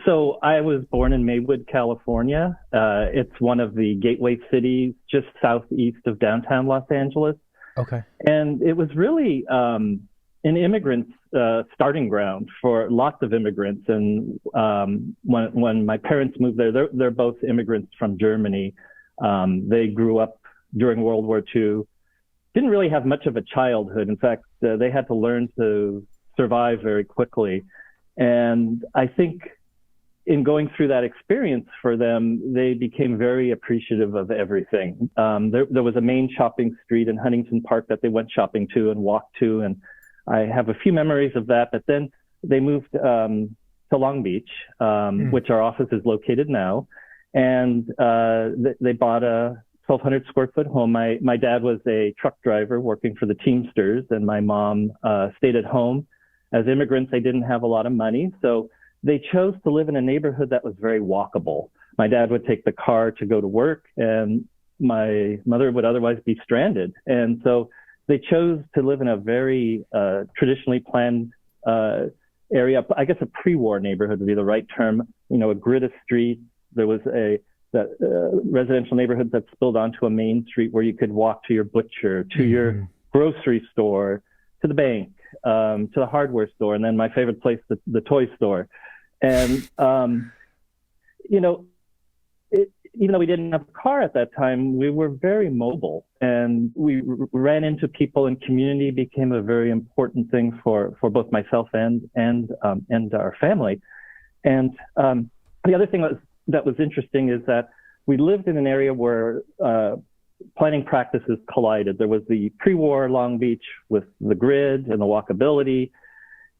So I was born in Maywood, California. It's one of the gateway cities just southeast of downtown Los Angeles. Okay. And it was really an immigrant starting ground for lots of immigrants. And when my parents moved there, they're both immigrants from Germany. They grew up during World War II, didn't really have much of a childhood. In fact, they had to learn to survive very quickly. And I think in going through that experience for them, they became very appreciative of everything. There was a main shopping street in Huntington Park that they went shopping to and walked to. And I have a few memories of that. But then they moved to Long Beach, which our office is located now. And they bought a 1,200 square foot home. My dad was a truck driver working for the Teamsters, and my mom stayed at home. As immigrants, they didn't have a lot of money. So they chose to live in a neighborhood that was very walkable. My dad would take the car to go to work, and my mother would otherwise be stranded. And so they chose to live in a very traditionally planned area. I guess a pre-war neighborhood would be the right term. A grid of streets. There was residential neighborhood that spilled onto a main street where you could walk to your butcher, to your grocery store, to the bank, to the hardware store, and then my favorite place, the toy store. And, even though we didn't have a car at that time, we were very mobile, and we ran into people, and community became a very important thing for both myself and our family. And the other thing that was interesting is that we lived in an area where planning practices collided. There was the pre-war Long Beach with the grid and the walkability,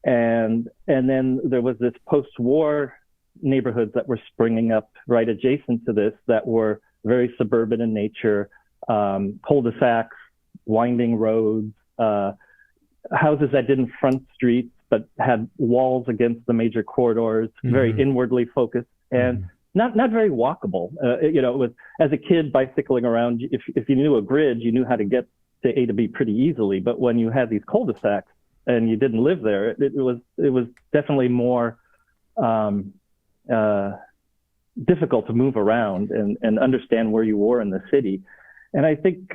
and then there was this post-war neighborhoods that were springing up right adjacent to this that were very suburban in nature, cul-de-sacs, winding roads, houses that didn't front streets but had walls against the major corridors, very inwardly focused, and not very walkable. It was, as a kid bicycling around, if you knew a grid, you knew how to get to A to B pretty easily. But when you had these cul-de-sacs and you didn't live there, it was definitely more difficult to move around and understand where you were in the city. And I think,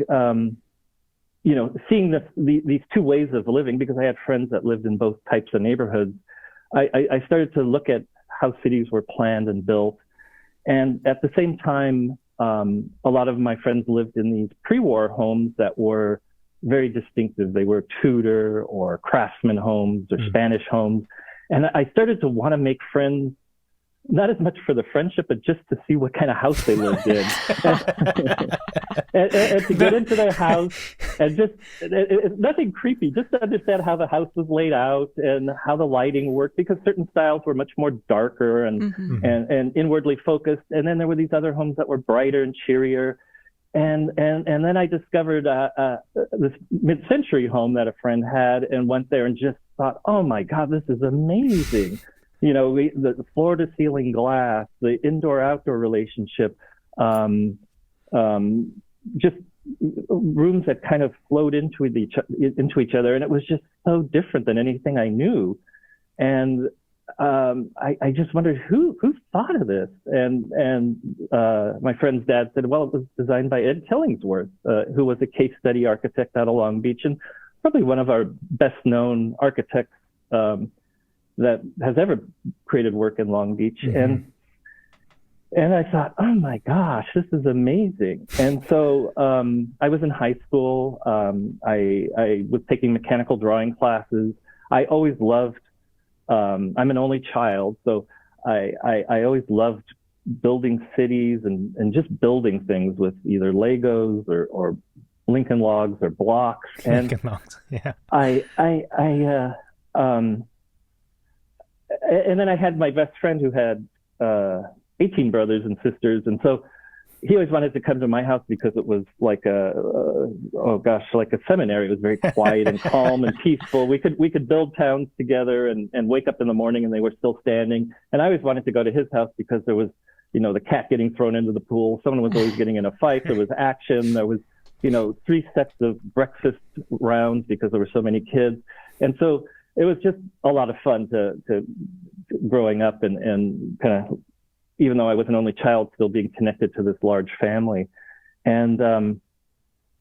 seeing these two ways of living, because I had friends that lived in both types of neighborhoods, I started to look at how cities were planned and built. And at the same time, a lot of my friends lived in these pre-war homes that were very distinctive. They were Tudor or Craftsman homes or Spanish homes. And I started to want to make friends, not as much for the friendship, but just to see what kind of house they lived in. and to get into their house and just, it's nothing creepy, just to understand how the house was laid out and how the lighting worked, because certain styles were much more darker and inwardly focused. And then there were these other homes that were brighter and cheerier. And then I discovered this mid-century home that a friend had, and went there and just thought, oh my God, this is amazing. The floor-to-ceiling glass, the indoor-outdoor relationship, just rooms that kind of flowed into each other, and it was just so different than anything I knew. And I just wondered who thought of this. And my friend's dad said, well, it was designed by Ed Killingsworth, who was a case study architect out of Long Beach, and probably one of our best-known architects that has ever created work in Long Beach. And I thought, oh my gosh, this is amazing. And so I was in high school. I was taking mechanical drawing classes. I always loved, I'm an only child, so I always loved building cities and just building things with either Legos or Lincoln Logs or blocks. And Lincoln Logs, yeah. And then I had my best friend who had 18 brothers and sisters, and so he always wanted to come to my house because it was like like a seminary. It was very quiet and calm and peaceful. We could build towns together and wake up in the morning and they were still standing. And I always wanted to go to his house because there was, the cat getting thrown into the pool. Someone was always getting in a fight. There was action. There was, 3 sets of breakfast rounds because there were so many kids. And so it was just a lot of fun to growing up and kind of, even though I was an only child, still being connected to this large family. And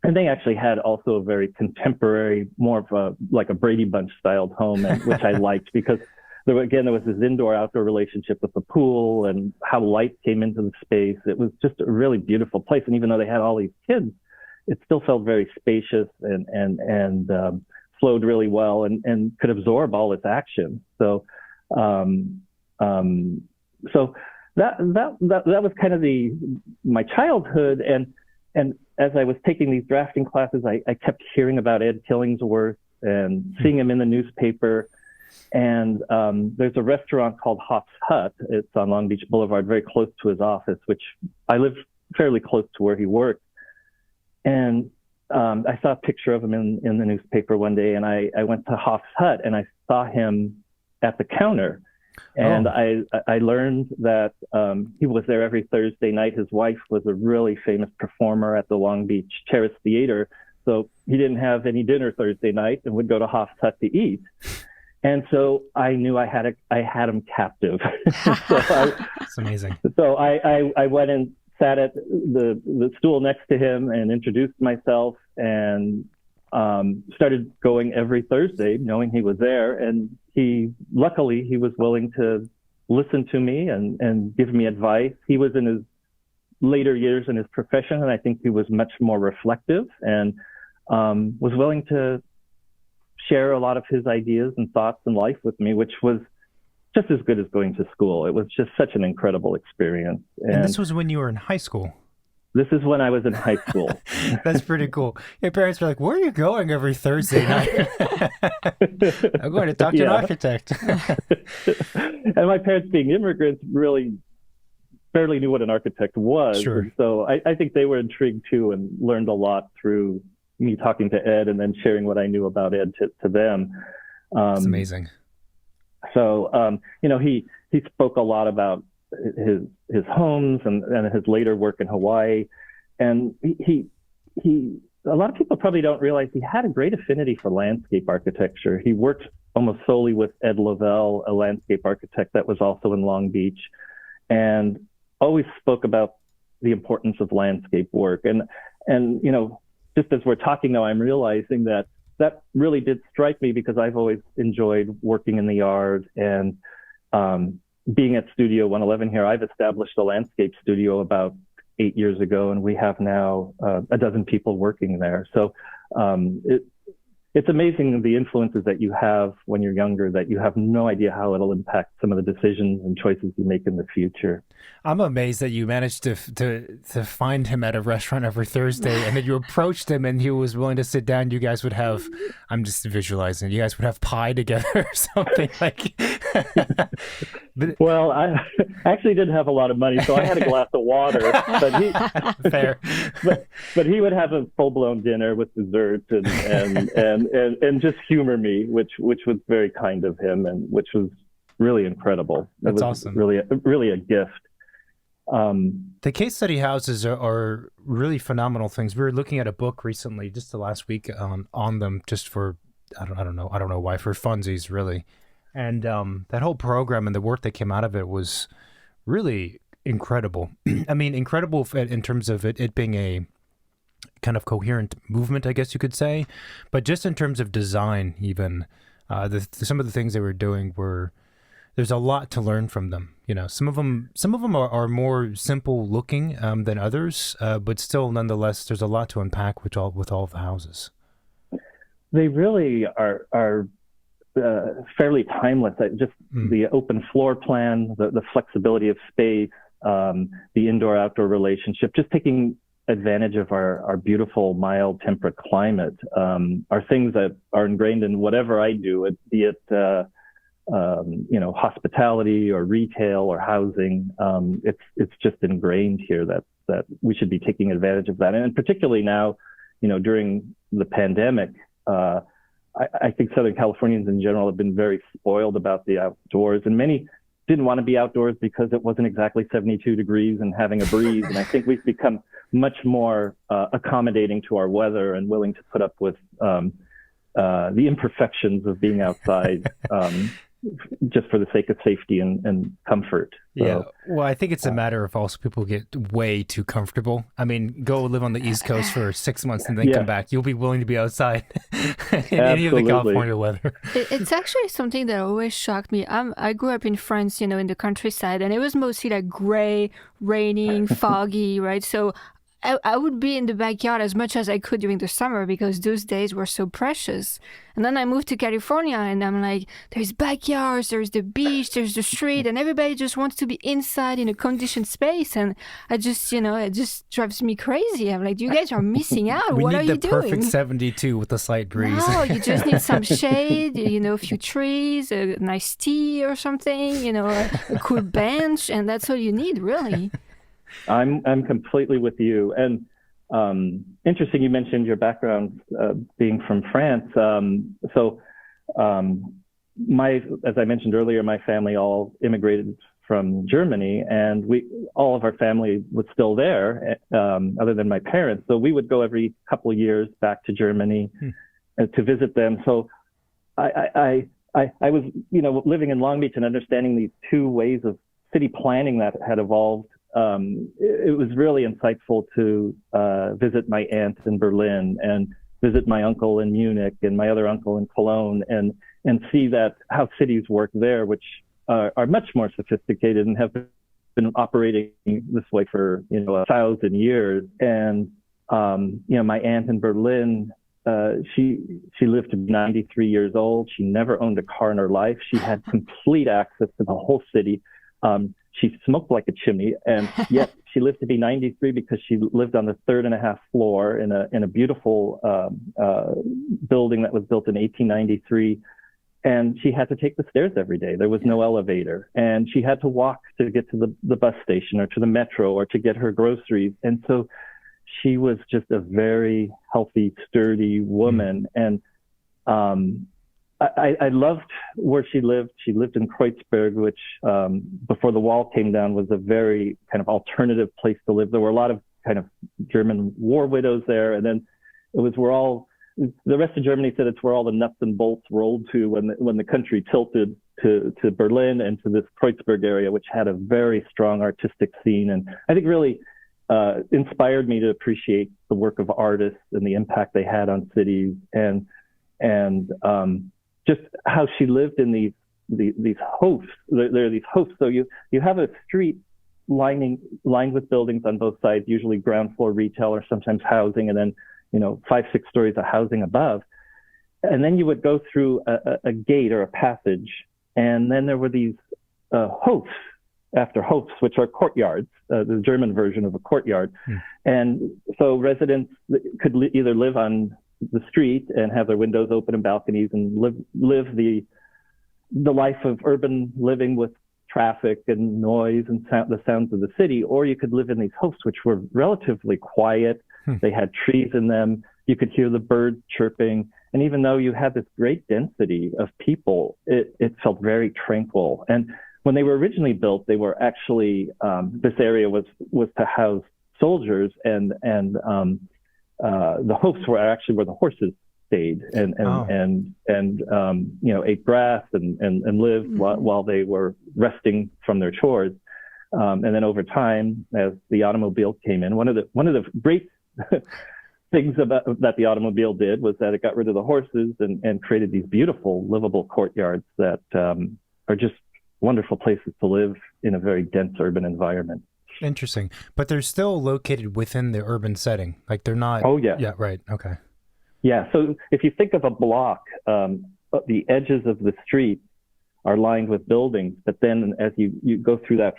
they actually had also a very contemporary, more of like a Brady Bunch styled home, which I liked because there was this indoor-outdoor relationship with the pool and how light came into the space. It was just a really beautiful place. And even though they had all these kids, it still felt very spacious and flowed really well and could absorb all its action. So that was kind of my childhood. And as I was taking these drafting classes, I kept hearing about Ed Killingsworth and seeing him in the newspaper. And there's a restaurant called Hoff's Hut. It's on Long Beach Boulevard, very close to his office, which I live fairly close to where he worked. And I saw a picture of him in the newspaper one day, and I went to Hoff's Hut and I saw him at the counter. And I learned that he was there every Thursday night. His wife was a really famous performer at the Long Beach Terrace Theater. So he didn't have any dinner Thursday night and would go to Hoff's Hut to eat. And so I knew I had him captive. That's amazing. So I went and sat at the stool next to him and introduced myself and started going every Thursday, knowing he was there. And luckily he was willing to listen to me and give me advice. He was in his later years in his profession, and I think he was much more reflective and was willing to share a lot of his ideas and thoughts in life with me, which was just as good as going to school. It was just such an incredible experience. And this was when you were in high school? This is when I was in high school. That's pretty cool. Your parents were like, where are you going every Thursday night? I'm going to talk to an architect. And my parents, being immigrants, really barely knew what an architect was. Sure. And so I think they were intrigued too and learned a lot through me talking to Ed and then sharing what I knew about Ed to them. That's amazing. So, he spoke a lot about his homes and his later work in Hawaii. And he a lot of people probably don't realize he had a great affinity for landscape architecture. He worked almost solely with Ed Lovell, a landscape architect that was also in Long Beach, and always spoke about the importance of landscape work. And just as we're talking now, I'm realizing that really did strike me because I've always enjoyed working in the yard and being at Studio 111 here. I've established a landscape studio about 8 years ago, and we have now a dozen people working there. So it's amazing the influences that you have when you're younger that you have no idea how it'll impact some of the decisions and choices you make in the future. I'm amazed that you managed to find him at a restaurant every Thursday, and that you approached him and he was willing to sit down. You guys would have, I'm just visualizing, you guys would have pie together or something like. Well, I actually didn't have a lot of money, so I had a glass of water. Fair. But he would have a full-blown dinner with dessert and just humor me, which was very kind of him, and which was really incredible. That's awesome. Really a gift. The case study houses are really phenomenal things. We were looking at a book recently, just the last week, on them, just for I don't know why, for funsies really. And that whole program and the work that came out of it was really incredible. I mean, incredible in terms of it being a kind of coherent movement, I guess you could say. But just in terms of design, even some of the things they were doing there's a lot to learn from them. Some of them are more simple looking than others, but still, nonetheless, there's a lot to unpack with all of the houses. They really are fairly timeless. Just the open floor plan, the flexibility of space, the indoor-outdoor relationship, just taking advantage of our beautiful, mild, temperate climate, are things that are ingrained in whatever I do, be it hospitality or retail or housing. It's just ingrained here that we should be taking advantage of that. And particularly now, during the pandemic, I think Southern Californians in general have been very spoiled about the outdoors, and many didn't want to be outdoors because it wasn't exactly 72 degrees and having a breeze. And I think we've become much more accommodating to our weather and willing to put up with the imperfections of being outside, just for the sake of safety and comfort. So, yeah. Well, I think it's a matter of also people get way too comfortable. I mean, go live on the East Coast for 6 months and then come back. You'll be willing to be outside in any of the California weather. It's actually something that always shocked me. I grew up in France, in the countryside, and it was mostly like gray, raining, foggy, right? So I would be in the backyard as much as I could during the summer because those days were so precious. And then I moved to California and I'm like, there's backyards, there's the beach, there's the street, and everybody just wants to be inside in a conditioned space. And I just, it just drives me crazy. I'm like, you guys are missing out. What are you doing? We need the perfect 72 with a slight breeze. No, you just need some shade, a few trees, a nice tea or something, a cool bench, and that's all you need, really. I'm completely with you. And interesting, you mentioned your background being from France. As I mentioned earlier, my family all immigrated from Germany, and all of our family was still there, other than my parents. So we would go every couple of years back to Germany to visit them. So I was, living in Long Beach and understanding these two ways of city planning that had evolved. It was really insightful to visit my aunt in Berlin and visit my uncle in Munich and my other uncle in Cologne and see that how cities work there, which are much more sophisticated and have been operating this way for 1,000 years. And my aunt in Berlin, she lived to be 93 years old. She never owned a car in her life. She had complete access to the whole city. She smoked like a chimney, and yet she lived to be 93 because she lived on the 3.5 floor in a beautiful building that was built in 1893. And she had to take the stairs every day. There was no elevator, and she had to walk to get to the bus station or to the metro or to get her groceries. And so she was just a very healthy, sturdy woman. And I loved where she lived. She lived in Kreuzberg, which before the wall came down was a very kind of alternative place to live. There were a lot of kind of German war widows there. And then it was the rest of Germany said it's where all the nuts and bolts rolled to when the country tilted to Berlin and to this Kreuzberg area, which had a very strong artistic scene. And I think really inspired me to appreciate the work of artists and the impact they had on cities and just how she lived in these hosts. There are these hosts. So you have a street lined with buildings on both sides, usually ground floor retail or sometimes housing, and then 5-6 stories of housing above. And then you would go through a gate or a passage, and then there were these hofs after hofs, which are courtyards, the German version of a courtyard. And so residents could either live on the street and have their windows open and balconies and live the life of urban living with traffic and noise and the sounds of the city, or you could live in these hofs, which were relatively quiet. They had trees in them. You could hear the birds chirping. And even though you had this great density of people, it felt very tranquil. And when they were originally built, they were actually, this area was to house soldiers, and the hofs were actually where the horses stayed and ate grass and lived while they were resting from their chores. And then over time, as the automobile came in, one of the great things that the automobile did was that it got rid of the horses and created these beautiful livable courtyards that are just wonderful places to live in a very dense urban environment. Interesting. But they're still located within the urban setting. Like they're not... Oh, yeah. Yeah, right. Okay. Yeah. So if you think of a block, the edges of the street are lined with buildings. But then as you go through that,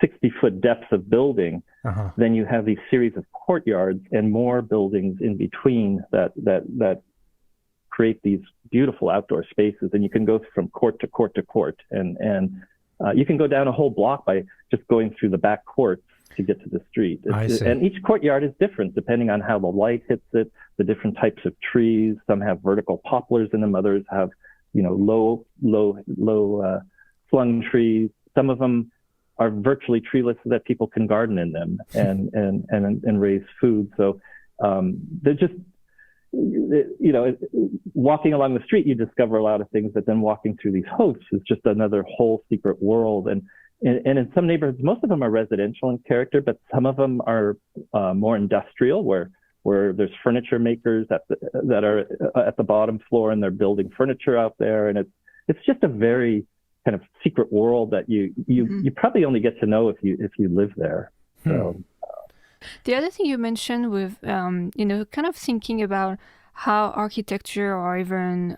60-foot depth of building, then you have these series of courtyards and more buildings in between that create these beautiful outdoor spaces. And you can go from court to court to court. And you can go down a whole block by just going through the back courts to get to the street. And each courtyard is different depending on how the light hits it, the different types of trees. Some have vertical poplars in them. Others have, low slung trees. Some of them are virtually treeless so that people can garden in them and raise food. So they're just, walking along the street, you discover a lot of things, but then walking through these hosts is just another whole secret world. And in some neighborhoods, most of them are residential in character, but some of them are more industrial, where there's furniture makers that are at the bottom floor, and they're building furniture out there. And it's just a very kind of secret world that you probably only get to know if you live there. So. The other thing you mentioned with, kind of thinking about how architecture or even,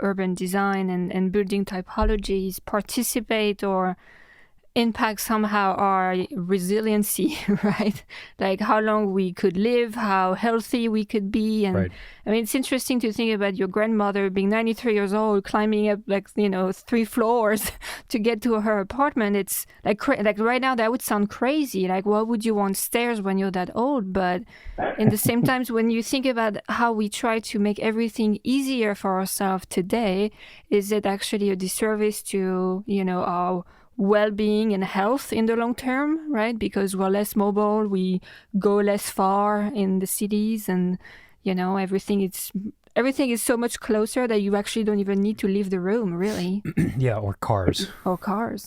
urban design and building typologies participate or impact somehow our resiliency, right? Like how long we could live, how healthy we could be. And right. I mean, it's interesting to think about your grandmother being 93 years old, climbing up 3 floors to get to her apartment. It's like right now that would sound crazy. Like, why would you want stairs when you're that old? But in the same times, when you think about how we try to make everything easier for ourselves today, is it actually a disservice to, our well-being and health in the long term, right? Because we're less mobile, we go less far in the cities, and everything is so much closer that you actually don't even need to leave the room, really. Yeah, or cars.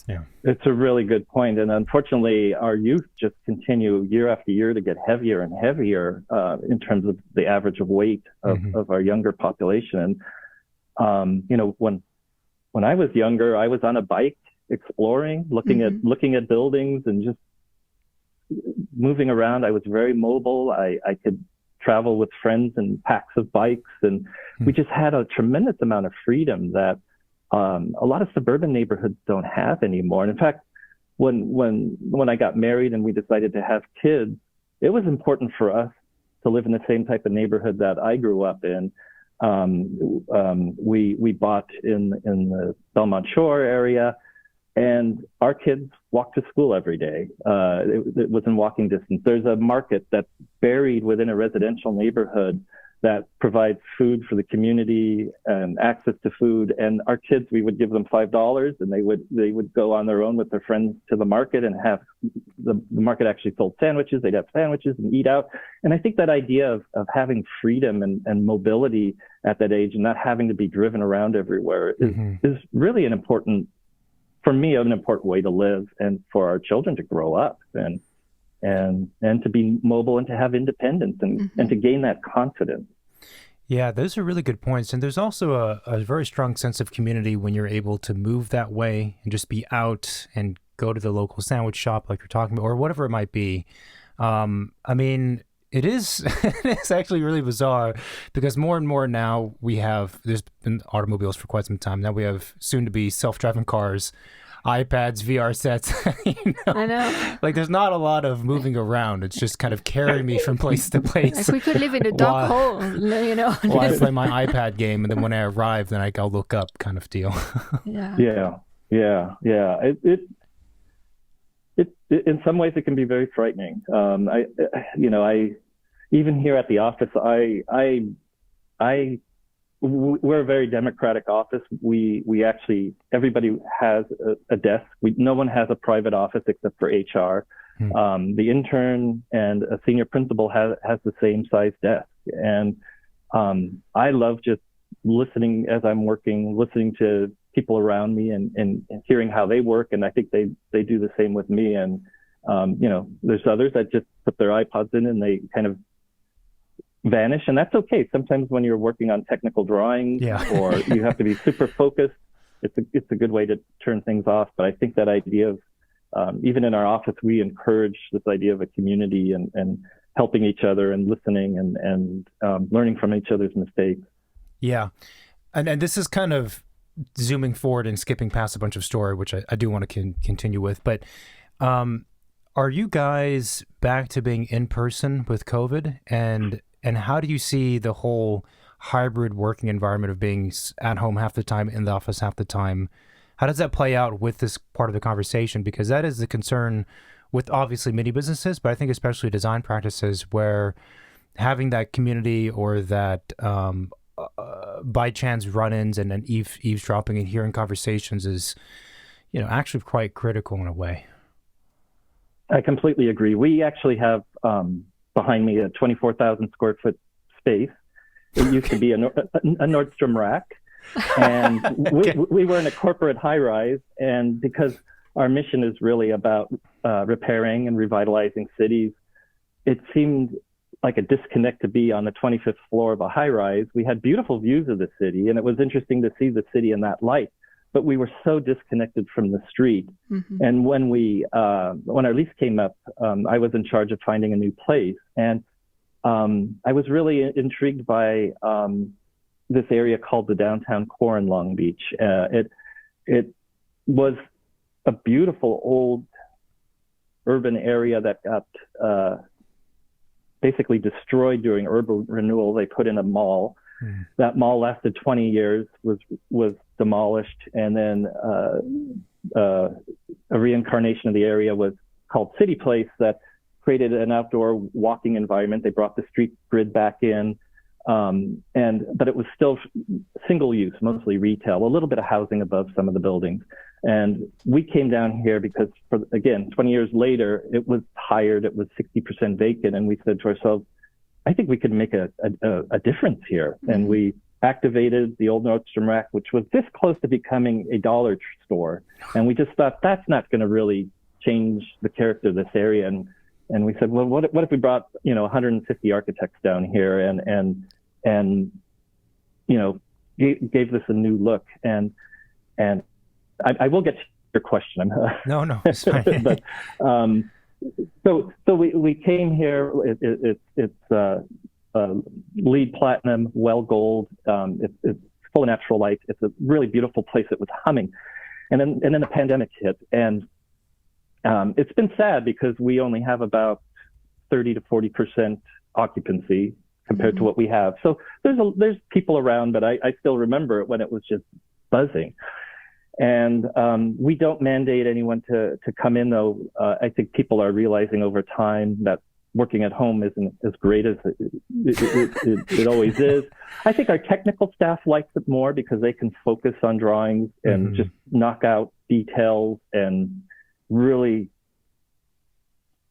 Yeah, it's a really good point. And unfortunately, our youth just continue year after year to get heavier and heavier in terms of the average of weight of our younger population. And when I was younger, I was on a bike, exploring, looking at buildings and just moving around. I was very mobile. I could travel with friends in packs of bikes, and we just had a tremendous amount of freedom that a lot of suburban neighborhoods don't have anymore. And in fact, when I got married and we decided to have kids, it was important for us to live in the same type of neighborhood that I grew up in. We bought in the Belmont Shore area, and our kids walked to school every day. It was in walking distance. There's a market that's buried within a residential neighborhood that provides food for the community and access to food. And our kids, we would give them $5, and they would go on their own with their friends to the market and have the market actually sold sandwiches. They'd have sandwiches and eat out. And I think that idea of having freedom and mobility at that age and not having to be driven around everywhere is really an important way to live, and for our children to grow up and to be mobile and to have independence and to gain that confidence. Yeah, those are really good points. And there's also a very strong sense of community when you're able to move that way and just be out and go to the local sandwich shop like you're talking about, or whatever it might be. I mean, it is it's actually really bizarre, because more and more now there's been automobiles for quite some time. Now we have soon to be self-driving cars, iPads, VR sets. I know. Like, there's not a lot of moving around. It's just kind of carrying me from place to place. Like, we could live in a dark hole, While I play my iPad game, and then when I arrive, then I'll look up, kind of deal. Yeah. It in some ways it can be very frightening. I even here at the office, we're a very democratic office. We actually, everybody has a desk. No one has a private office except for HR. The intern and a senior principal has the same size desk. And I love just listening as I'm working, listening to people around me and hearing how they work. And I think they do the same with me. And, there's others that just put their iPods in and they kind of vanish. And that's okay. Sometimes when you're working on technical drawings or you have to be super focused, it's a good way to turn things off. But I think that idea of, even in our office, we encourage this idea of a community and helping each other and listening and learning from each other's mistakes. Yeah. And this is kind of zooming forward and skipping past a bunch of story, which I do want to continue with. But are you guys back to being in person with COVID? And how do you see the whole hybrid working environment of being at home half the time, in the office half the time? How does that play out with this part of the conversation? Because that is the concern with obviously many businesses, but I think especially design practices, where having that community or that by chance run-ins and then eavesdropping and hearing conversations is, actually quite critical in a way. I completely agree. We actually have behind me a 24,000 square foot space, It used to be a Nordstrom rack. And we were in a corporate high-rise, and because our mission is really about repairing and revitalizing cities, it seemed like a disconnect to be on the 25th floor of a high-rise. We had beautiful views of the city, and it was interesting to see the city in that light, but we were so disconnected from the street. Mm-hmm. And when our lease came up, I was in charge of finding a new place, and I was really intrigued by this area called the downtown core in Long Beach. It was a beautiful old urban area that got basically destroyed during urban renewal. They put in a mall. That mall lasted 20 years, was demolished, and then a reincarnation of the area was called City Place that created an outdoor walking environment. They brought the street grid back in. But it was still single use, mostly retail, a little bit of housing above some of the buildings. And we came down here because, again, 20 years later, it was tired. It was 60% vacant. And we said to ourselves, I think we could make a difference here. Mm-hmm. And we activated the old Nordstrom rack, which was this close to becoming a dollar store. And we just thought that's not going to really change the character of this area. And we said, well, what if we brought, 150 architects down here and gave this a new look. And I will get to your question. No, it's fine. But so we came here. It's LEED platinum, well gold. It's full of natural light. It's a really beautiful place. It was humming, and then the pandemic hit, and it's been sad because we only have about 30 to 40% occupancy compared to what we have. So there's people around, but I still remember it when it was just buzzing. And we don't mandate anyone to come in, though. I think people are realizing over time that working at home isn't as great as it always is. I think our technical staff likes it more because they can focus on drawings and just knock out details and really,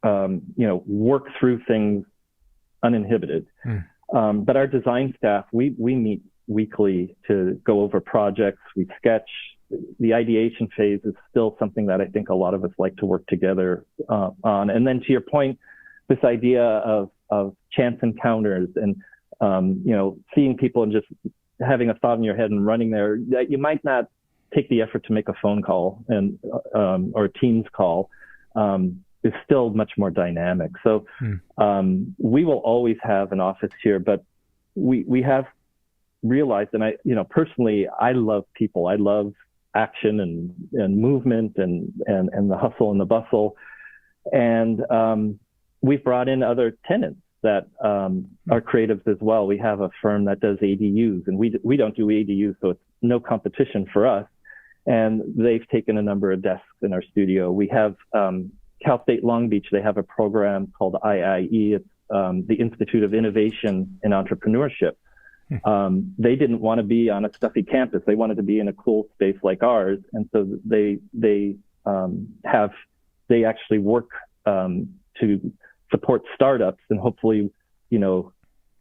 work through things uninhibited. But our design staff, we meet weekly to go over projects. We sketch. The ideation phase is still something that I think a lot of us like to work together on. And then to your point, this idea of chance encounters and, seeing people and just having a thought in your head and running there, that you might not take the effort to make a phone call and or a Teams call is still much more dynamic. So we will always have an office here, but we have realized, and personally, I love people. I love action and movement and the hustle and the bustle. And we've brought in other tenants that are creatives as well. We have a firm that does ADUs, and we don't do ADUs, so it's no competition for us. And they've taken a number of desks in our studio. We have Cal State Long Beach. They have a program called IIE. It's the Institute of Innovation and Entrepreneurship. They didn't want to be on a stuffy campus. They wanted to be in a cool space like ours. And so they actually work to support startups, and hopefully,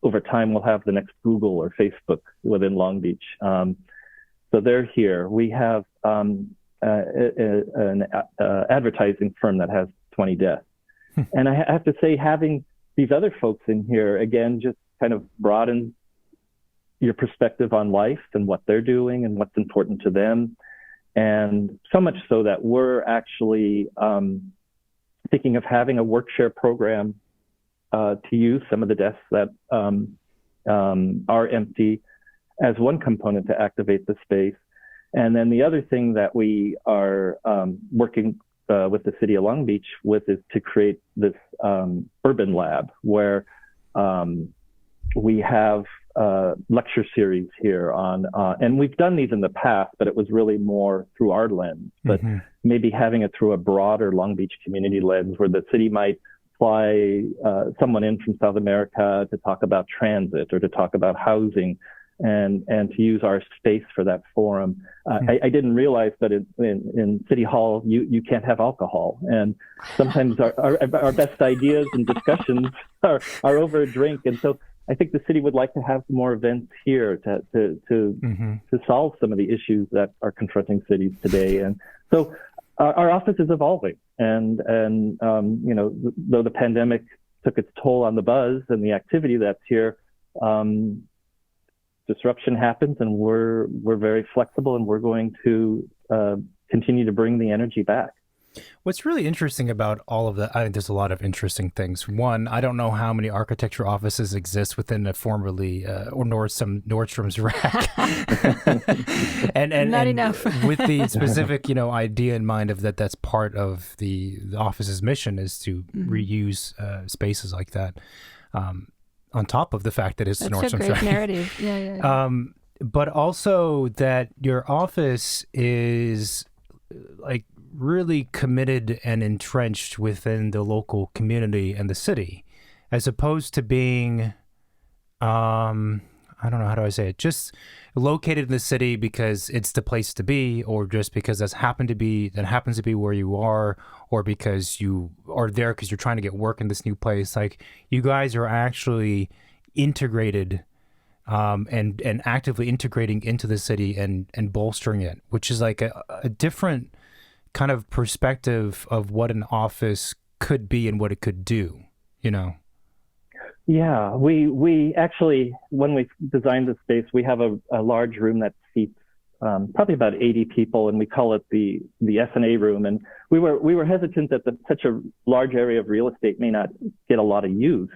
over time we'll have the next Google or Facebook within Long Beach. So they're here. We have an advertising firm that has 20 desks. And I have to say, having these other folks in here, again, just kind of broadens your perspective on life and what they're doing and what's important to them. And so much so that we're actually thinking of having a work share program to use some of the desks that are empty as one component to activate the space. And then the other thing that we are working with the city of Long Beach with is to create this urban lab where we have lecture series here on, and we've done these in the past, but it was really more through our lens, but maybe having it through a broader Long Beach community lens where the city might fly someone in from South America to talk about transit or to talk about housing and to use our space for that forum. I didn't realize that in City Hall, you can't have alcohol. And sometimes our best ideas and discussions are over a drink. And so I think the city would like to have more events here to solve some of the issues that are confronting cities today. And so our office is evolving. And though the pandemic took its toll on the buzz and the activity that's here, disruption happens, and we're very flexible, and we're going to continue to bring the energy back. What's really interesting about all of that, I think there's a lot of interesting things. One, I don't know how many architecture offices exist within a formerly or some Nordstrom's rack, and not enough. With the specific idea in mind of that's part of the office's mission is to reuse spaces like that. On top of the fact that it's Nordstrom's rack. That's a great narrative. Yeah. But also that your office is like really committed and entrenched within the local community and the city, as opposed to being, I don't know, how do I say it? Just located in the city because it's the place to be, or just because that happens to be where you are, or because you are there because you're trying to get work in this new place. Like, you guys are actually integrated and actively integrating into the city and bolstering it, which is like a different kind of perspective of what an office could be and what it could do, Yeah, we actually, when we designed the space, we have a large room that seats probably about 80 people, and we call it the S&A room. And we were hesitant that such a large area of real estate may not get a lot of use.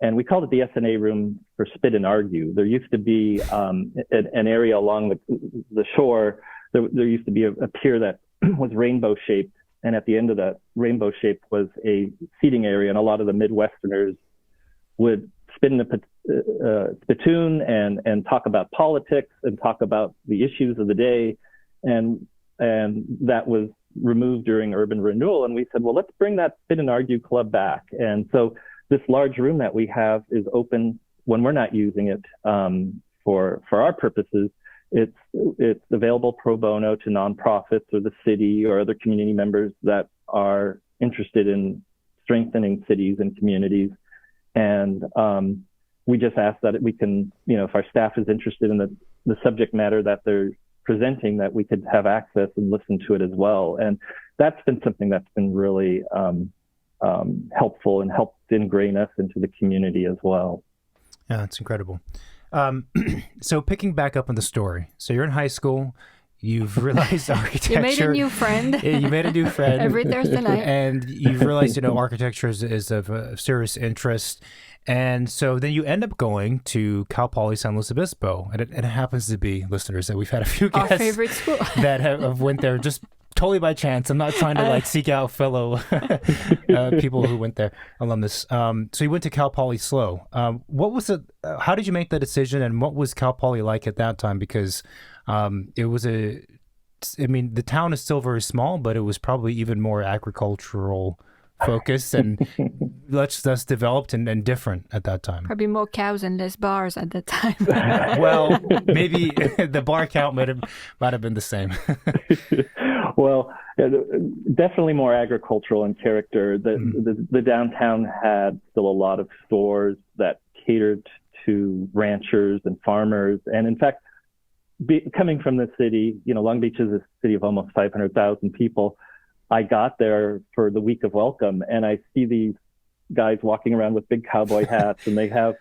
And we called it the S&A room for spit and argue. There used to be an area along the shore. There used to be a pier that was rainbow shaped, and at the end of that rainbow shape was a seating area, and a lot of the Midwesterners would spin the spittoon and talk about politics and talk about the issues of the day, and that was removed during urban renewal. And we said, well, let's bring that spit and argue club back. And so this large room that we have is open when we're not using it for our purposes. It's available pro bono to nonprofits or the city or other community members that are interested in strengthening cities and communities. And we just ask that we can, if our staff is interested in the subject matter that they're presenting, that we could have access and listen to it as well. And that's been something that's been really helpful and helped ingrain us into the community as well. Yeah, it's incredible. So picking back up on the story. So you're in high school. You've realized architecture. You made a new friend. You made a new friend. Every Thursday night. And you've realized, architecture is of serious interest. And so then you end up going to Cal Poly San Luis Obispo. And it happens to be, listeners, that we've had a few guests our favorite school that have went there just totally by chance. I'm not trying to seek out fellow people who went there, alumnus. So you went to Cal Poly SLO. What was it? How did you make that decision, and what was Cal Poly like at that time? Because it was the town is still very small, but it was probably even more agricultural focused and less developed and different at that time. Probably more cows and less bars at that time. Well, maybe the bar count might have been the same. Well, definitely more agricultural in character. The downtown had still a lot of stores that catered to ranchers and farmers. And in fact, coming from the city, Long Beach is a city of almost 500,000 people. I got there for the week of welcome, and I see these guys walking around with big cowboy hats, and they have,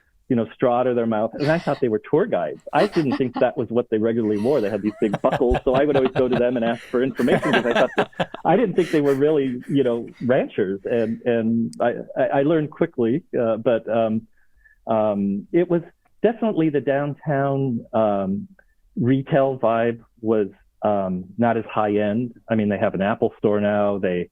straw out of their mouth. And I thought they were tour guides. I didn't think that was what they regularly wore. They had these big buckles. So I would always go to them and ask for information, because I didn't think they were really, ranchers. And I learned quickly, but it was definitely the downtown retail vibe was not as high end. I mean, they have an Apple store now. They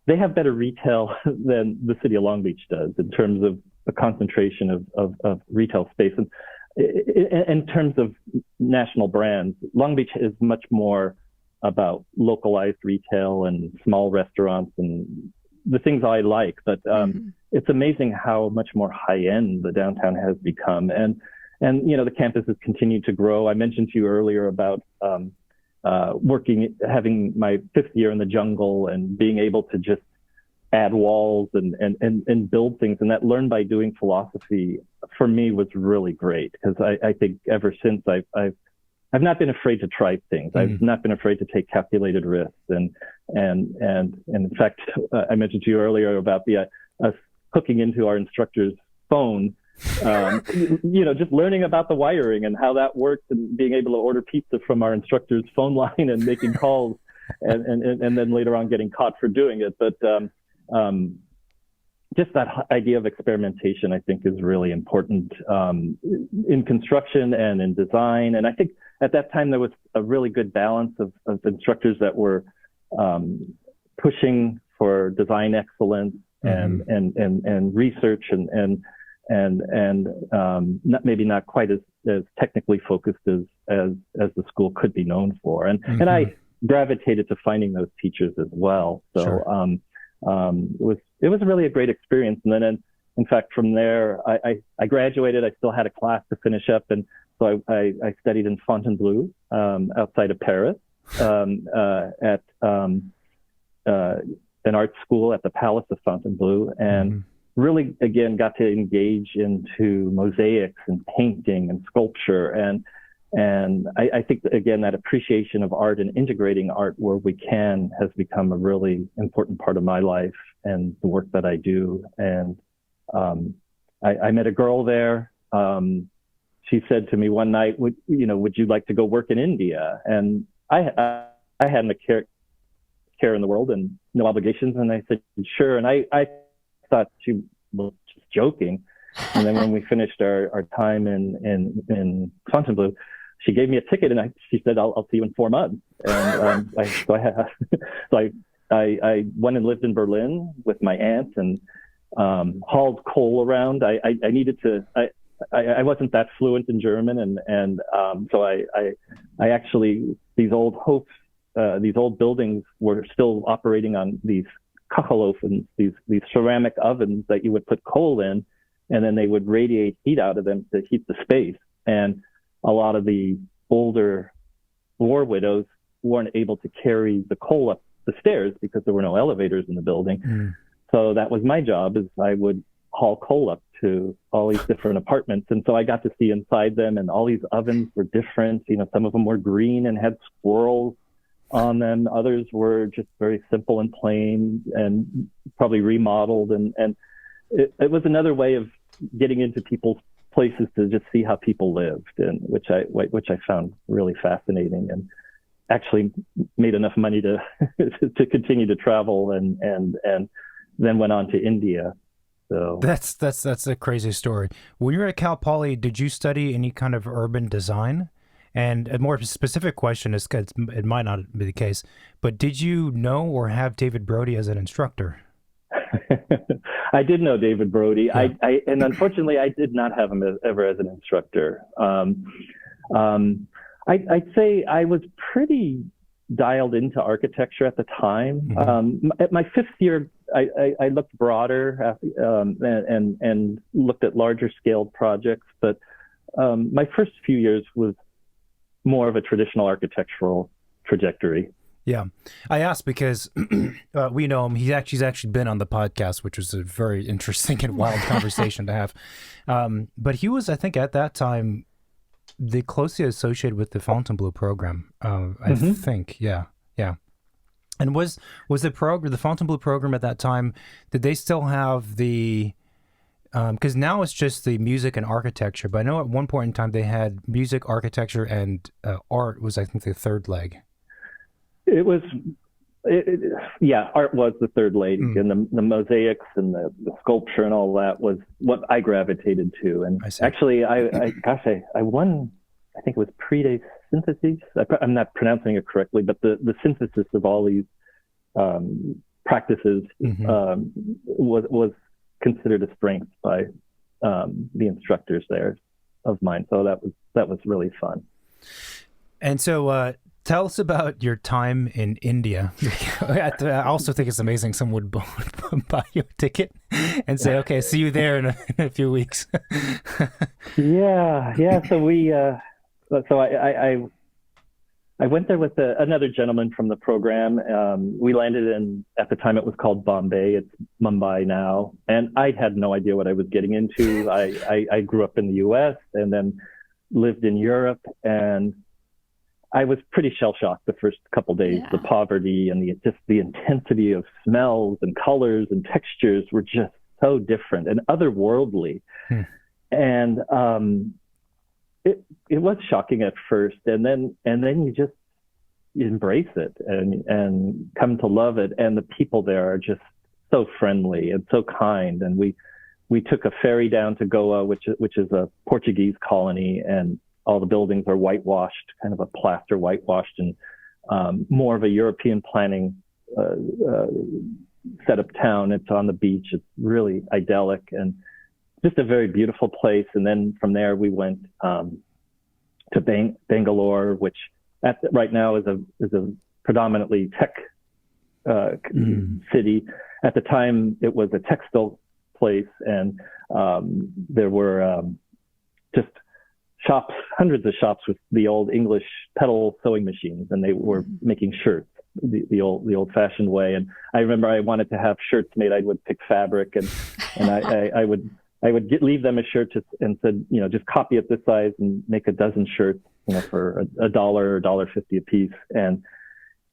have better retail than the city of Long Beach does in terms of the concentration of retail space. And in terms of national brands, Long Beach is much more about localized retail and small restaurants and the things I like. But it's amazing how much more high end the downtown has become. And the campus has continued to grow. I mentioned to you earlier about having my 5th year in the jungle and being able to just add walls and build things. And that learn by doing philosophy for me was really great, because I think ever since I've not been afraid to try things. I've not been afraid to take calculated risks. And in fact, I mentioned to you earlier about us hooking into our instructor's phone, just learning about the wiring and how that works, and being able to order pizza from our instructor's phone line and making calls, and then later on getting caught for doing it. But just that idea of experimentation, I think, is really important in construction and in design. And I think at that time there was a really good balance of instructors that were pushing for design excellence and research and not quite as technically focused as the school could be known for. And I gravitated to finding those teachers as well. So sure. It was really a great experience. And then in fact, from there, I graduated. I still had a class to finish up, and so I studied in Fontainebleau, outside of Paris, at an art school at the Palace of Fontainebleau, and really, again, got to engage into mosaics and painting and sculpture. And I think, again, that appreciation of art and integrating art where we can has become a really important part of my life and the work that I do. And I met a girl there. She said to me one night, would you like to go work in India? And I hadn't a care in the world and no obligations. And I said, sure. And I thought she was just joking. And then when we finished our time in Fontainebleau, she gave me a ticket, and she said, I'll see you in 4 months. And I went and lived in Berlin with my aunt and hauled coal around. I needed to, I wasn't that fluent in German. And so I actually, these old buildings were still operating on these Kachelofens, these ceramic ovens that you would put coal in, and then they would radiate heat out of them to heat the space. And a lot of the older war widows weren't able to carry the coal up the stairs because there were no elevators in the building. So that was my job, is I would haul coal up to all these different apartments. And so I got to see inside them, and all these ovens were different. Some of them were green and had squirrels on them. Others were just very simple and plain and probably remodeled. And it was another way of getting into people's places to just see how people lived, and which I found really fascinating, and actually made enough money to to continue to travel, and then went on to India. So that's a crazy story. When you were at Cal Poly, did you study any kind of urban design? And a more specific question is, because it might not be the case, but did you know or have David Brody as an instructor? I did know David Brody. Yeah. And unfortunately, I did not have him ever as an instructor. I'd say I was pretty dialed into architecture at the time. At my 5th year, I looked broader and looked at larger scale projects. But my first few years was more of a traditional architectural trajectory. Yeah, I asked because we know him. He's actually been on the podcast, which was a very interesting and wild conversation to have. But he was, I think, at that time, the closely associated with the Fontainebleau program. I think, yeah. And was the Fontainebleau program at that time? Did they still have the? Because now it's just the music and architecture. But I know at one point in time they had music, architecture, and art was, I think, the third leg. It was, art was the third leg, and the mosaics and the sculpture and all that was what I gravitated to. And actually, I won, I think it was Prix synthesis. I'm not pronouncing it correctly, but the synthesis of all these practices was considered a strength by the instructors there of mine. So that was really fun. And so, tell us about your time in India. I also think it's amazing someone would buy you a ticket and say, okay, see you there in a few weeks. Yeah. So I I went there with another gentleman from the program. We landed in, at the time it was called Bombay. It's Mumbai now. And I had no idea what I was getting into. I grew up in the US and then lived in Europe, and I was pretty shell-shocked the first couple days. The poverty and the intensity of smells and colors and textures were just so different and otherworldly. And it was shocking at first, and then you just embrace it and come to love it. And the people there are just so friendly and so kind. And we took a ferry down to Goa, which is a Portuguese colony, and all the buildings are whitewashed, kind of a plaster whitewashed, and more of a European planning set up town. It's on the beach. It's really idyllic and just a very beautiful place. And then from there we went to Bangalore, which right now is a predominantly tech city. At the time, it was a textile place, and there were just shops, hundreds of shops with the old English pedal sewing machines, and they were making shirts the old-fashioned way. And I remember I wanted to have shirts made. I would pick fabric, and I would leave them a shirt and said, just copy it this size and make a dozen shirts, for $1 or $1.50 a piece.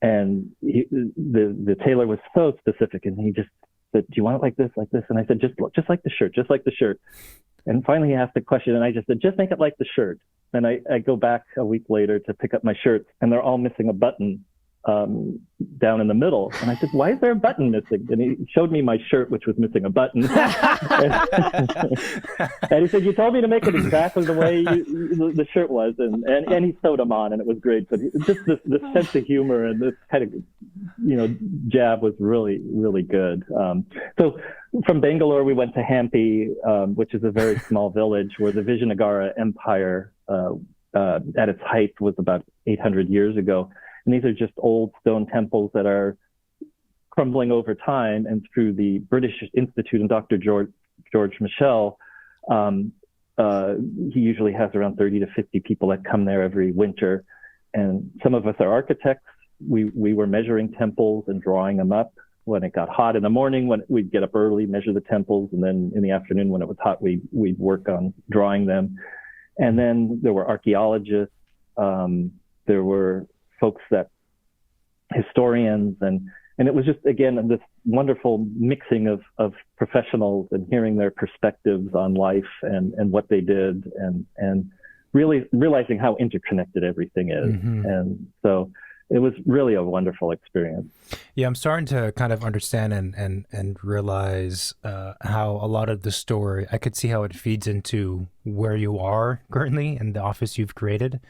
And the tailor was so specific, and he just said, "Do you want it like this, like this?" And I said, just like the shirt, just like the shirt. And finally he asked the question, and I just said, "Just make it like the shirt." And I go back a week later to pick up my shirts, and they're all missing a button down in the middle. And I said, "Why is there a button missing?" And he showed me my shirt, which was missing a button. And he said, "You told me to make it exactly the way the shirt was." And he sewed them on, and it was great. But just this sense of humor and this kind of, jab was really, really good. So from Bangalore, we went to Hampi, which is a very small village where the Vijayanagara Empire at its height was about 800 years ago. And these are just old stone temples that are crumbling over time. And through the British Institute and Dr. George Michel, he usually has around 30 to 50 people that come there every winter. And some of us are architects. We were measuring temples and drawing them up. When it got hot in the morning, when we'd get up early, measure the temples. And then in the afternoon, when it was hot, we'd work on drawing them. And then there were archaeologists. There were folks historians, and it was just, again, this wonderful mixing of professionals and hearing their perspectives on life and what they did, and really realizing how interconnected everything is. And so it was really a wonderful experience. Yeah, I'm starting to kind of understand and realize how a lot of the story, I could see how it feeds into where you are currently and the office you've created.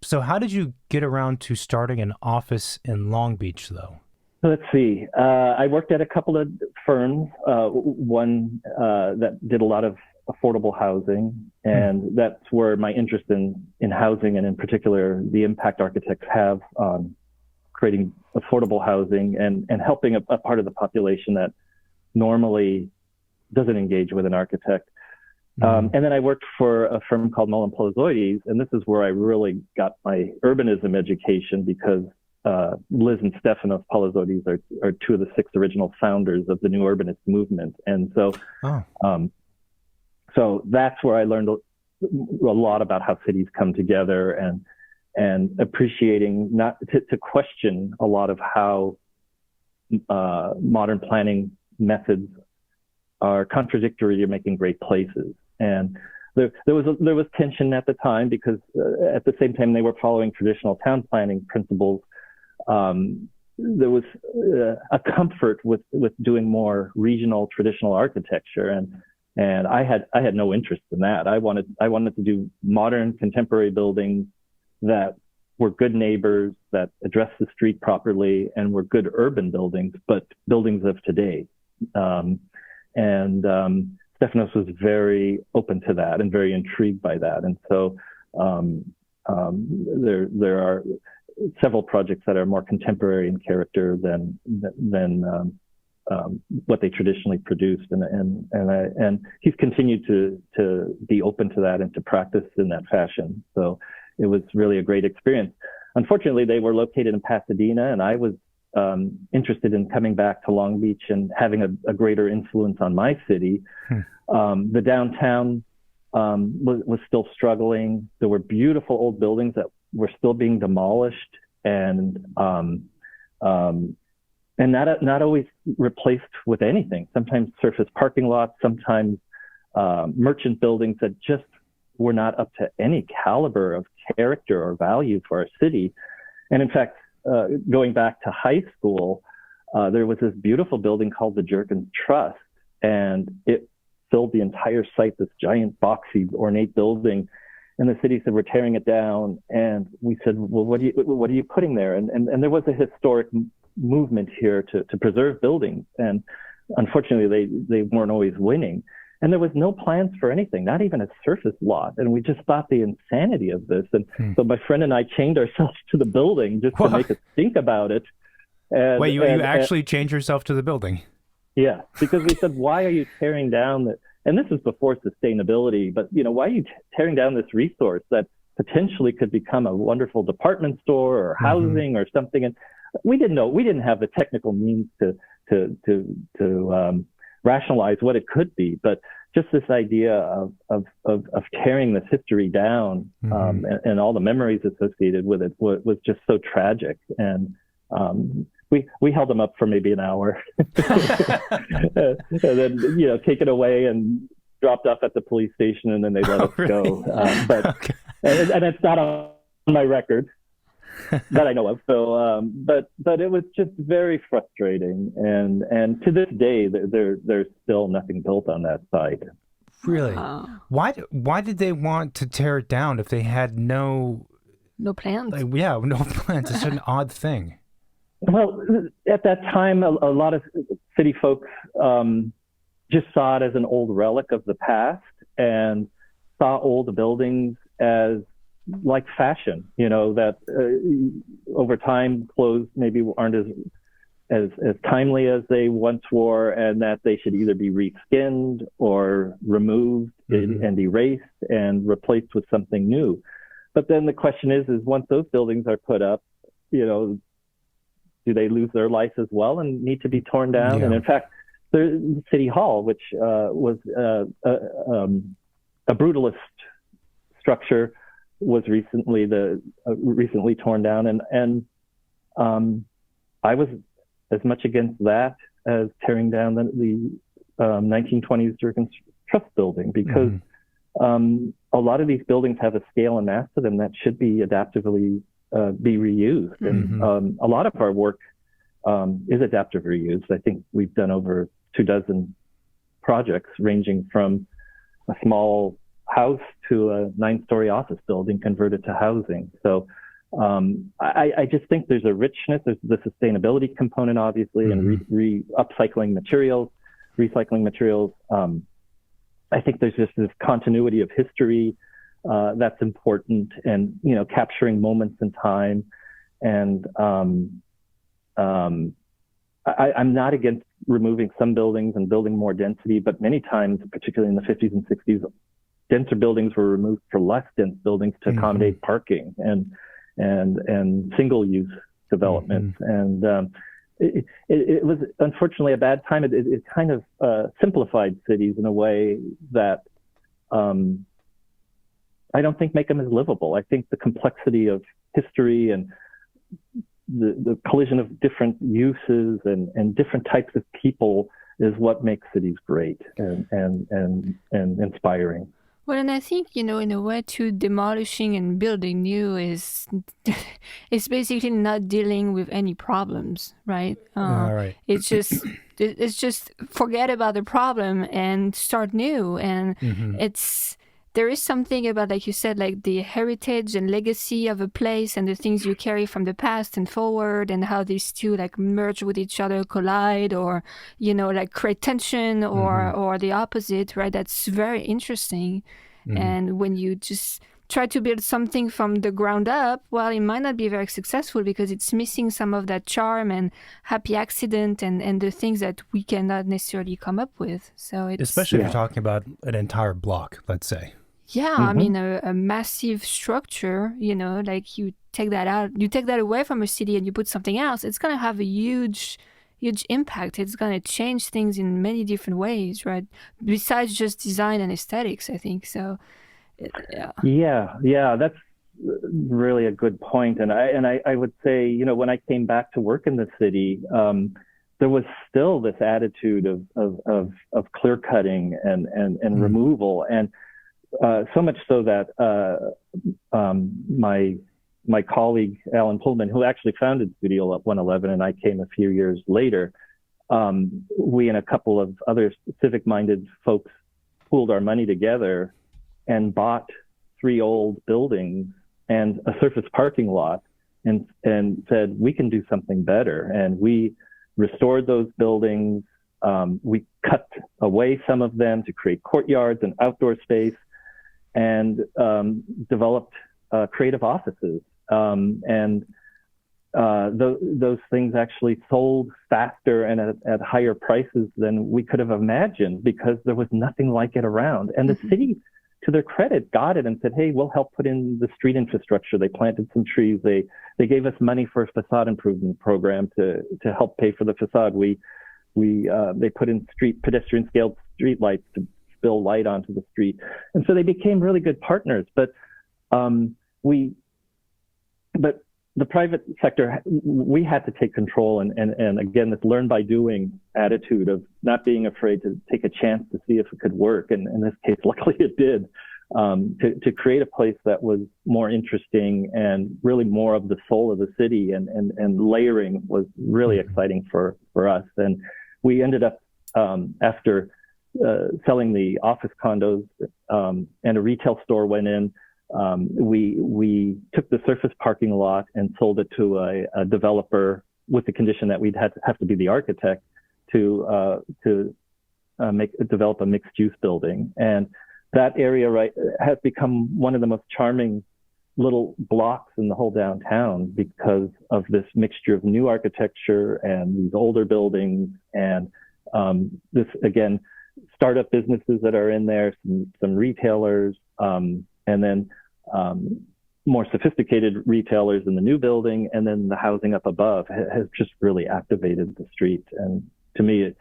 So how did you get around to starting an office in Long Beach, though? Let's see. I worked at a couple of firms, one that did a lot of affordable housing, and that's where my interest in housing, and in particular the impact architects have on creating affordable housing and helping a part of the population that normally doesn't engage with an architect. And then I worked for a firm called Mullen Palazoides, and this is where I really got my urbanism education, because Liz and Stefanos Palazoides are two of the 6 original founders of the new urbanist movement. And so, so that's where I learned a lot about how cities come together, and appreciating not to question a lot of how modern planning methods are contradictory to making great places. And there was tension at the time, because at the same time they were following traditional town planning principles. There was a comfort with doing more regional traditional architecture, and I had no interest in that. I wanted to do modern contemporary buildings that were good neighbors, that addressed the street properly, and were good urban buildings, but buildings of today. Stefanos was very open to that and very intrigued by that. And so there are several projects that are more contemporary in character than what they traditionally produced. And he's continued to be open to that and to practice in that fashion. So it was really a great experience. unfortunately, they were located in Pasadena, and I was interested in coming back to Long Beach and having a greater influence on my city. The downtown was still struggling. There were beautiful old buildings that were still being demolished, and not always replaced with anything. Sometimes surface parking lots, sometimes merchant buildings that just were not up to any caliber of character or value for our city. And in fact, going back to high school, there was this beautiful building called the Jerkins Trust, and it filled the entire site, this giant, boxy, ornate building. And the city said, we're tearing it down. And we said, well, what are you putting there? And there was a historic movement here to preserve buildings. And unfortunately, they weren't always winning. And there was no plans for anything, not even a surface lot. And we just thought the insanity of this. And so my friend and I chained ourselves to the building just to make us think about it. And, wait, you actually chained yourself to the building? Yeah, because we said, why are you tearing down the, and this is before sustainability, but why are you tearing down this resource that potentially could become a wonderful department store or housing or something? And we didn't have the technical means to rationalize what it could be, but just this idea of tearing this history down and all the memories associated with it was just so tragic. And we held them up for maybe an hour, and then taken away and dropped off at the police station, and then they let us go. But okay. and it's not on my record that I know of. So, but it was just very frustrating, and to this day, there's still nothing built on that site. Really? Why did they want to tear it down if they had no plans? No plans. It's an odd thing. Well, at that time, a lot of city folks just saw it as an old relic of the past and saw old buildings as like fashion, that over time clothes maybe aren't as timely as they once were, and that they should either be reskinned or removed and erased and replaced with something new. But then the question is once those buildings are put up, do they lose their life as well and need to be torn down? Yeah. And in fact, the City Hall, which was a brutalist structure, was recently torn down, and I was as much against that as tearing down the 1920s Jerkins Trust building, because a lot of these buildings have a scale and mass to them that should be adaptively be reused. And a lot of our work is adaptive reuse. I think we've done over 24 projects ranging from a small house to a 9-story office building converted to housing. So I just think there's a richness. There's the sustainability component, obviously, and upcycling materials, recycling materials. I think there's just this continuity of history that's important, and capturing moments in time. And I'm not against removing some buildings and building more density, but many times, particularly in the 50s and 60s, denser buildings were removed for less dense buildings to accommodate parking and single-use developments. And it was unfortunately a bad time. It kind of simplified cities in a way that I don't think make them as livable. I think the complexity of history and the collision of different uses and different types of people is what makes cities great and inspiring. Well, and I think, in a way, too, demolishing and building new is basically not dealing with any problems, right? Right. It's just forget about the problem and start new. And there is something about, like you said, like the heritage and legacy of a place and the things you carry from the past and forward, and how these two like merge with each other, collide, or, like create tension or the opposite, right? That's very interesting. And when you just try to build something from the ground up, well, it might not be very successful because it's missing some of that charm and happy accident and the things that we cannot necessarily come up with. So it's, especially if you're talking about an entire block, let's say. Yeah, I mean, a massive structure, like you take that out, you take that away from a city and you put something else, it's going to have a huge impact. It's going to change things in many different ways, right? Besides just design and aesthetics, I think. So, yeah, that's really a good point. And I would say, you know, when I came back to work in the city, there was still this attitude of clear cutting and removal, and so much so that my colleague Alan Pullman, who actually founded Studio 111, and I came a few years later, we and a couple of other civic-minded folks pooled our money together and bought 3 old buildings and a surface parking lot, and said we can do something better. And we restored those buildings. We cut away some of them to create courtyards and outdoor space, and developed creative offices. Those things actually sold faster and at higher prices than we could have imagined, because there was nothing like it around. And the city, to their credit, got it and said, hey, we'll help put in the street infrastructure. They planted some trees. They gave us money for a facade improvement program to help pay for the facade. They put in pedestrian scaled street lights to spill light onto the street. And so they became really good partners. But the private sector, we had to take control, and again, this learn by doing attitude of not being afraid to take a chance to see if it could work. And in this case, luckily it did, to create a place that was more interesting and really more of the soul of the city, and layering was really exciting for us. And we ended up, after selling the office condos, and a retail store went in, we took the surface parking lot and sold it to a developer, with the condition that we'd have to be the architect to develop a mixed use building. And that area has become one of the most charming little blocks in the whole downtown, because of this mixture of new architecture and these older buildings, and this, again, startup businesses that are in there, some retailers, and then more sophisticated retailers in the new building, and then the housing up above has just really activated the street. And to me,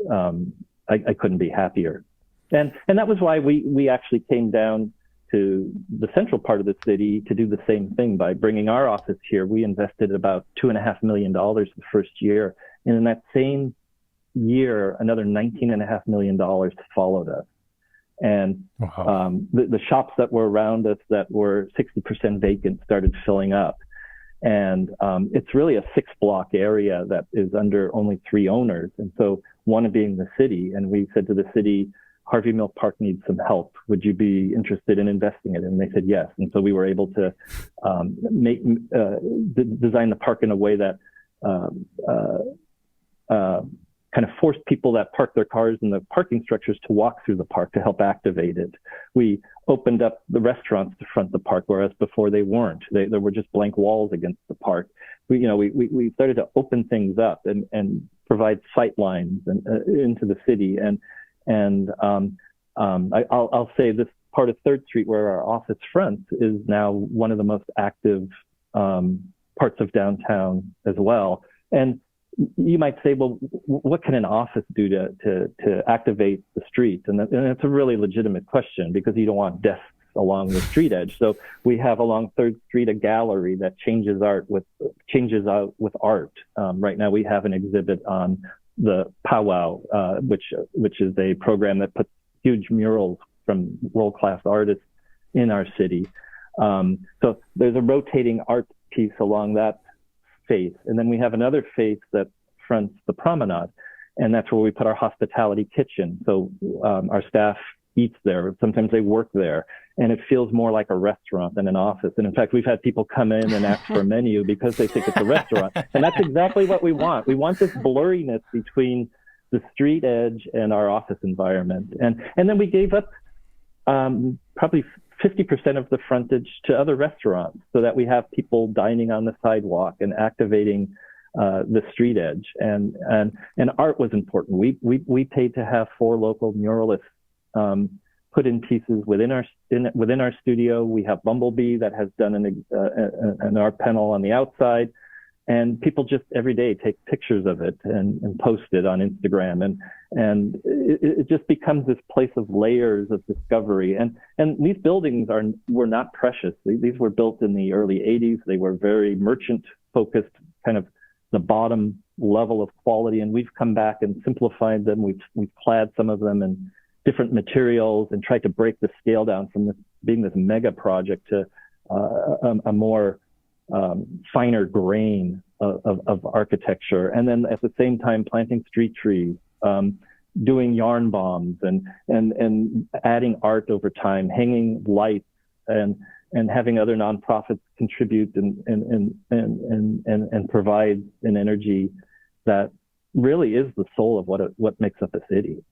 I couldn't be happier. And that was why we actually came down to the central part of the city to do the same thing by bringing our office here. We invested about $2.5 million the first year. And in that same year, another $19.5 million followed us. And the shops that were around us that were 60% vacant started filling up. And it's really a 6-block area that is under only 3 owners. And so one being the city. And we said to the city, Harvey Milk Park needs some help. Would you be interested in investing in it? And they said yes. And so we were able to design the park in a way that kind of forced people that park their cars in the parking structures to walk through the park to help activate it. We opened up the restaurants to front the park, whereas before they weren't. There were just blank walls against the park. We started to open things up and provide sight lines into the city. I'll say this part of 3rd Street, where our office fronts, is now one of the most active parts of downtown as well. And you might say, well, what can an office do to activate the street? And it's a really legitimate question, because you don't want desks along the street edge. So we have along 3rd Street a gallery that changes out with art. Right now we have an exhibit on the Powwow, which is a program that puts huge murals from world-class artists in our city. So there's a rotating art piece along that face. And then we have another face that fronts the promenade, and that's where we put our hospitality kitchen. So our staff eats there. Sometimes they work there, and it feels more like a restaurant than an office. And in fact, we've had people come in and ask for a menu because they think it's a restaurant. And that's exactly what we want. We want this blurriness between the street edge and our office environment. And then we gave up probably 50% of the frontage to other restaurants, so that we have people dining on the sidewalk and activating the street edge. And art was important. We paid to have 4 local muralists put in pieces within our studio. We have Bumblebee that has done an art panel on the outside, and people just every day take pictures of it and post it on Instagram, and it just becomes this place of layers of discovery. And these buildings were not precious. These were built in the early 80s. They were very merchant focused, kind of the bottom level of quality, and we've come back and simplified them. We've clad some of them in different materials and tried to break the scale down from this being this mega project to a more finer grain of architecture. And then at the same time, planting street trees, doing yarn bombs and adding art over time, hanging lights and having other nonprofits contribute and provide an energy that really is the soul of what makes up a city.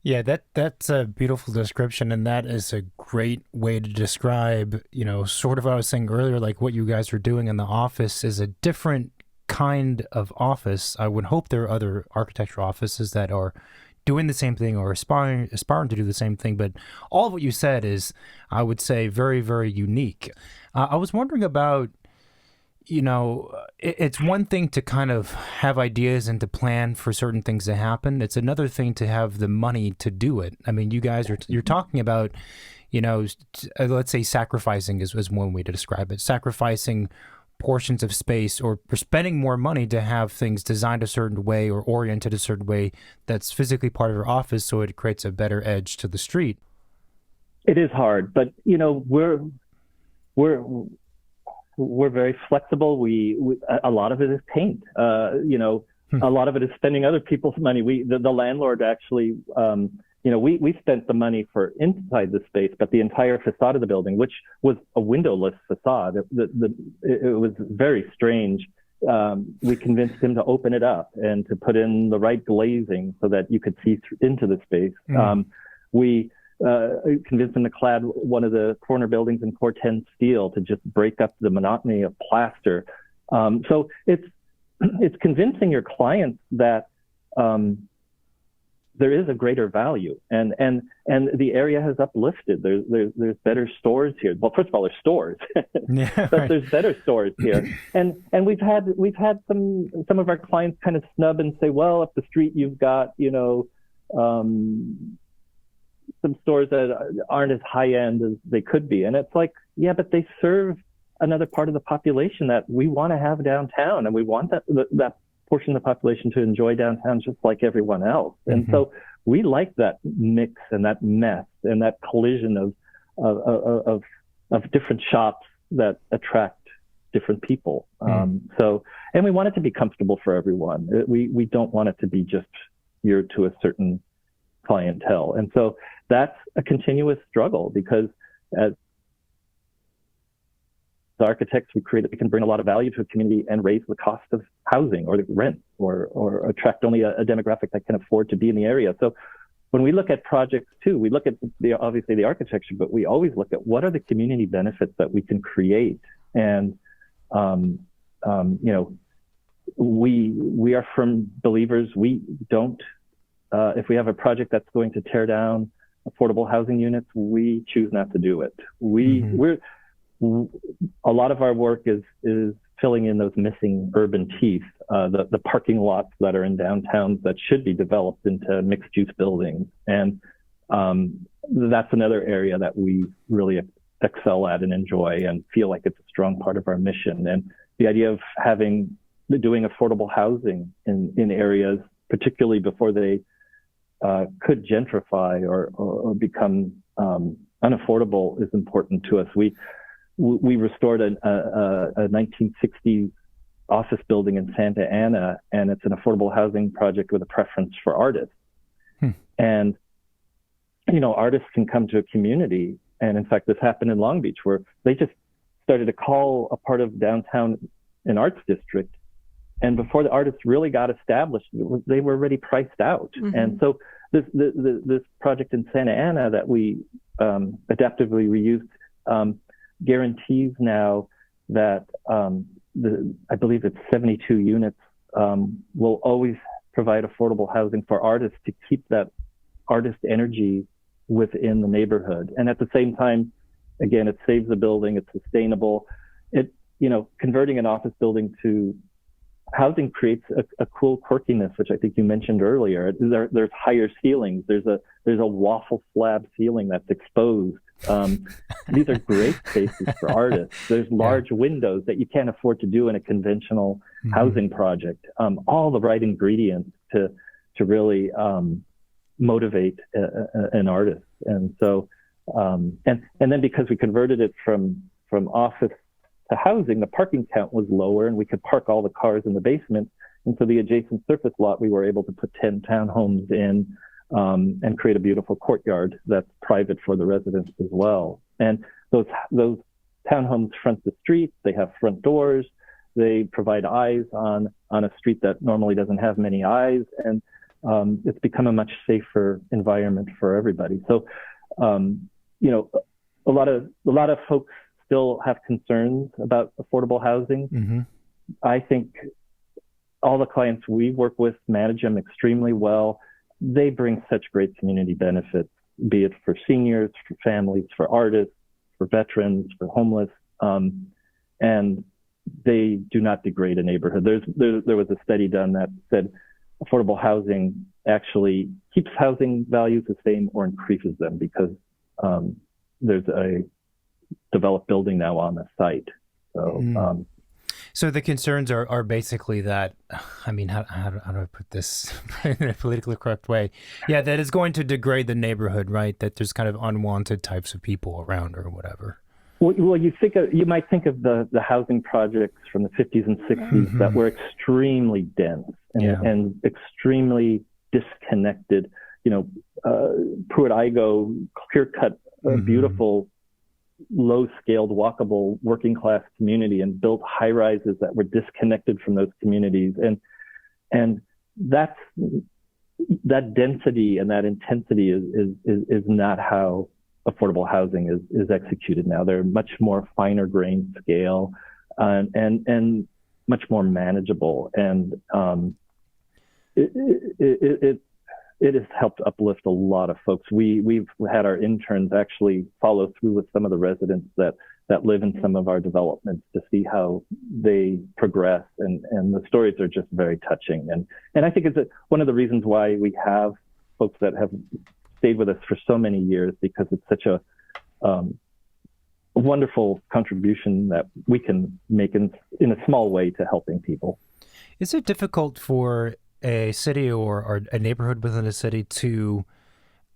Yeah, that's a beautiful description, and that is a great way to describe, sort of what I was saying earlier, like what you guys are doing in the office is a different kind of office. I would hope there are other architectural offices that are doing the same thing or aspiring to do the same thing, but all of what you said is, I would say, very, very unique. I was wondering about, it's one thing to kind of have ideas and to plan for certain things to happen. It's another thing to have the money to do it. I mean, you guys you're talking about, let's say sacrificing is one way to describe it. Sacrificing portions of space or spending more money to have things designed a certain way or oriented a certain way that's physically part of your office, so it creates a better edge to the street. It is hard, but we're very flexible. We a lot of it is paint. A lot of it is spending other people's money. The landlord actually, we spent the money for inside the space, but the entire facade of the building, which was a windowless facade, it was very strange. We convinced him to open it up and to put in the right glazing so that you could see into the space. We convinced him to clad one of the corner buildings in 410 steel to just break up the monotony of plaster. So it's convincing your clients that there is a greater value, and the area has uplifted. There's better stores here. Well, first of all, there's stores, yeah, but right. There's better stores here. And we've had some of our clients kind of snub and say, well, up the street you've got some stores that aren't as high end as they could be, and it's like, yeah, but they serve another part of the population that we want to have downtown, and we want that portion of the population to enjoy downtown just like everyone else. And so we like that mix and that mess and that collision of different shops that attract different people. And we want it to be comfortable for everyone. We don't want it to be just geared to a certain clientele. And so that's a continuous struggle, because as architects, we can bring a lot of value to a community and raise the cost of housing or the rent or attract only a demographic that can afford to be in the area. So when we look at projects too, we look at obviously the architecture, but we always look at what are the community benefits that we can create. And, we are firm believers. We don't, if we have a project that's going to tear down affordable housing units, we choose not to do it. A lot of our work is filling in those missing urban teeth, the parking lots that are in downtowns that should be developed into mixed-use buildings. And that's another area that we really excel at and enjoy and feel like it's a strong part of our mission. And the idea of doing affordable housing in areas, particularly before they could gentrify or become unaffordable, is important to us. We restored a 1960s office building in Santa Ana, and it's an affordable housing project with a preference for artists. And, artists can come to a community. And in fact, this happened in Long Beach, where they just started to call a part of downtown an arts district. And before the artists really got established, they were already priced out. And so this project in Santa Ana that we adaptively reused guarantees now that I believe it's 72 units will always provide affordable housing for artists to keep that artist energy within the neighborhood. And at the same time, again, it saves the building, it's sustainable. Converting an office building to housing creates a cool quirkiness, which I think you mentioned earlier. There's higher ceilings. There's a waffle slab ceiling that's exposed. These are great spaces for artists. There's large windows that you can't afford to do in a conventional housing project. All the right ingredients to really motivate an artist. And so, and then because we converted it from office to housing, the parking count was lower and we could park all the cars in the basement. And so the adjacent surface lot, we were able to put 10 townhomes in and create a beautiful courtyard that's private for the residents as well. And those townhomes front the street, they have front doors, they provide eyes on a street that normally doesn't have many eyes. And it's become a much safer environment for everybody. So, a lot of folks still have concerns about affordable housing. I think all the clients we work with manage them extremely well. They bring such great community benefits, be it for seniors, for families, for artists, for veterans, for homeless, and they do not degrade a neighborhood. There was a study done that said affordable housing actually keeps housing values the same or increases them because there's a developed building now on the site. So, so the concerns are basically that, I mean, how do I put this in a politically correct way? Yeah, that is going to degrade the neighborhood, right? That there's kind of unwanted types of people around or whatever. Well, you might think of the housing projects from the 50s and 60s that were extremely dense and extremely disconnected. Pruitt-Igoe clear-cut a beautiful, low-scaled, walkable, working-class community and built high-rises that were disconnected from those communities. And that density and that intensity is not how affordable housing is executed now. They're much more finer-grained scale and much more manageable. And it has helped uplift a lot of folks. We've had our interns actually follow through with some of the residents that live in some of our developments to see how they progress. And the stories are just very touching. And I think it's one of the reasons why we have folks that have stayed with us for so many years, because it's such a wonderful contribution that we can make in a small way to helping people. Is it difficult for a city or a neighborhood within a city to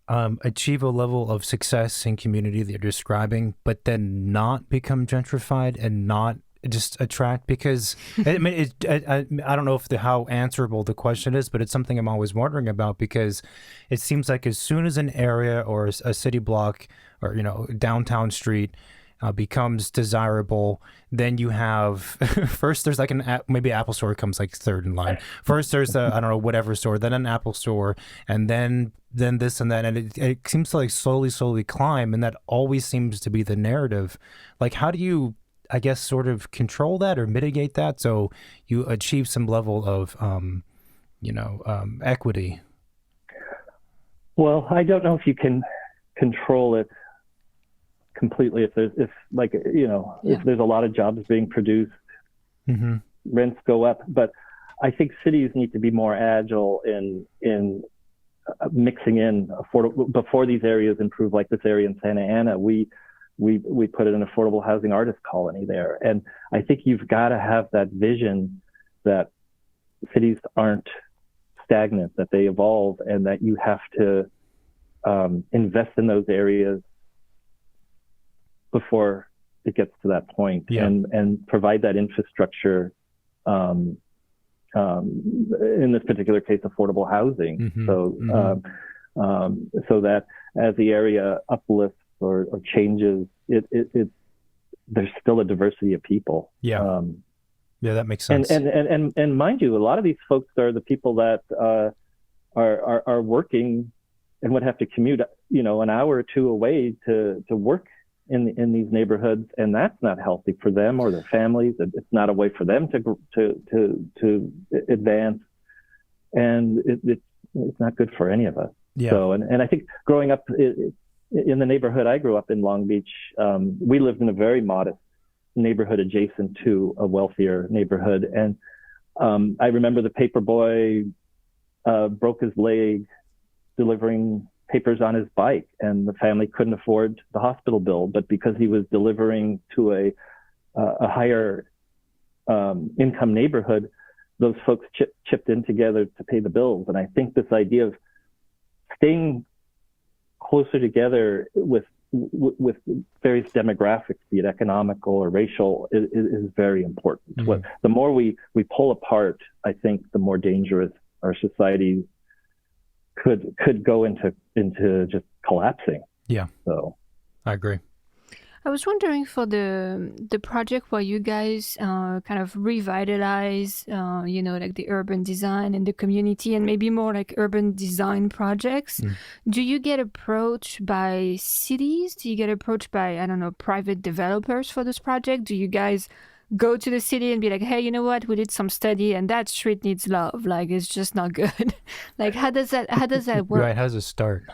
achieve a level of success in community that you're describing, but then not become gentrified and not just attract? Because I mean, I don't know how answerable the question is, but it's something I'm always wondering about, because it seems like as soon as an area or a city block or downtown street becomes desirable, then you have first there's like maybe Apple Store comes like third in line. First there's I don't know, whatever store, then an Apple Store, and then this and that, and it seems to like slowly climb, and that always seems to be the narrative. Like, how do you, I guess, sort of control that or mitigate that so you achieve some level of equity? Well, I don't know if you can control it completely. If there's a lot of jobs being produced, rents go up. But I think cities need to be more agile in mixing in affordable before these areas improve. Like this area in Santa Ana, we put in an affordable housing artist colony there, and I think you've got to have that vision that cities aren't stagnant, that they evolve, and that you have to invest in those areas before it gets to that point, and provide that infrastructure, in this particular case, affordable housing. So that as the area uplifts or changes, there's still a diversity of people. That makes sense. And mind you, a lot of these folks are the people that are working and would have to commute, an hour or two away to work in these neighborhoods, and that's not healthy for them or their families. It's not a way for them to advance, and it's not good for any of us. So, and I think growing up in the neighborhood I grew up in, Long Beach, we lived in a very modest neighborhood adjacent to a wealthier neighborhood. And I remember the paper boy broke his leg delivering papers on his bike, and the family couldn't afford the hospital bill. But because he was delivering to a higher income neighborhood, those folks chipped in together to pay the bills. And I think this idea of staying closer together with various demographics, be it economical or racial, is very important. Mm-hmm. The more we pull apart, I think the more dangerous our society could go into just collapsing. Yeah. So I agree. I was wondering for the project where you guys kind of revitalize, like the urban design and the community, and maybe more like urban design projects. Do you get approached by cities? Do you get approached by, I don't know, private developers for this project? Do you guys go to the city and be like, hey, you know what? We did some study and that street needs love. Like, it's just not good. Like, how does that work? Right. How does it start?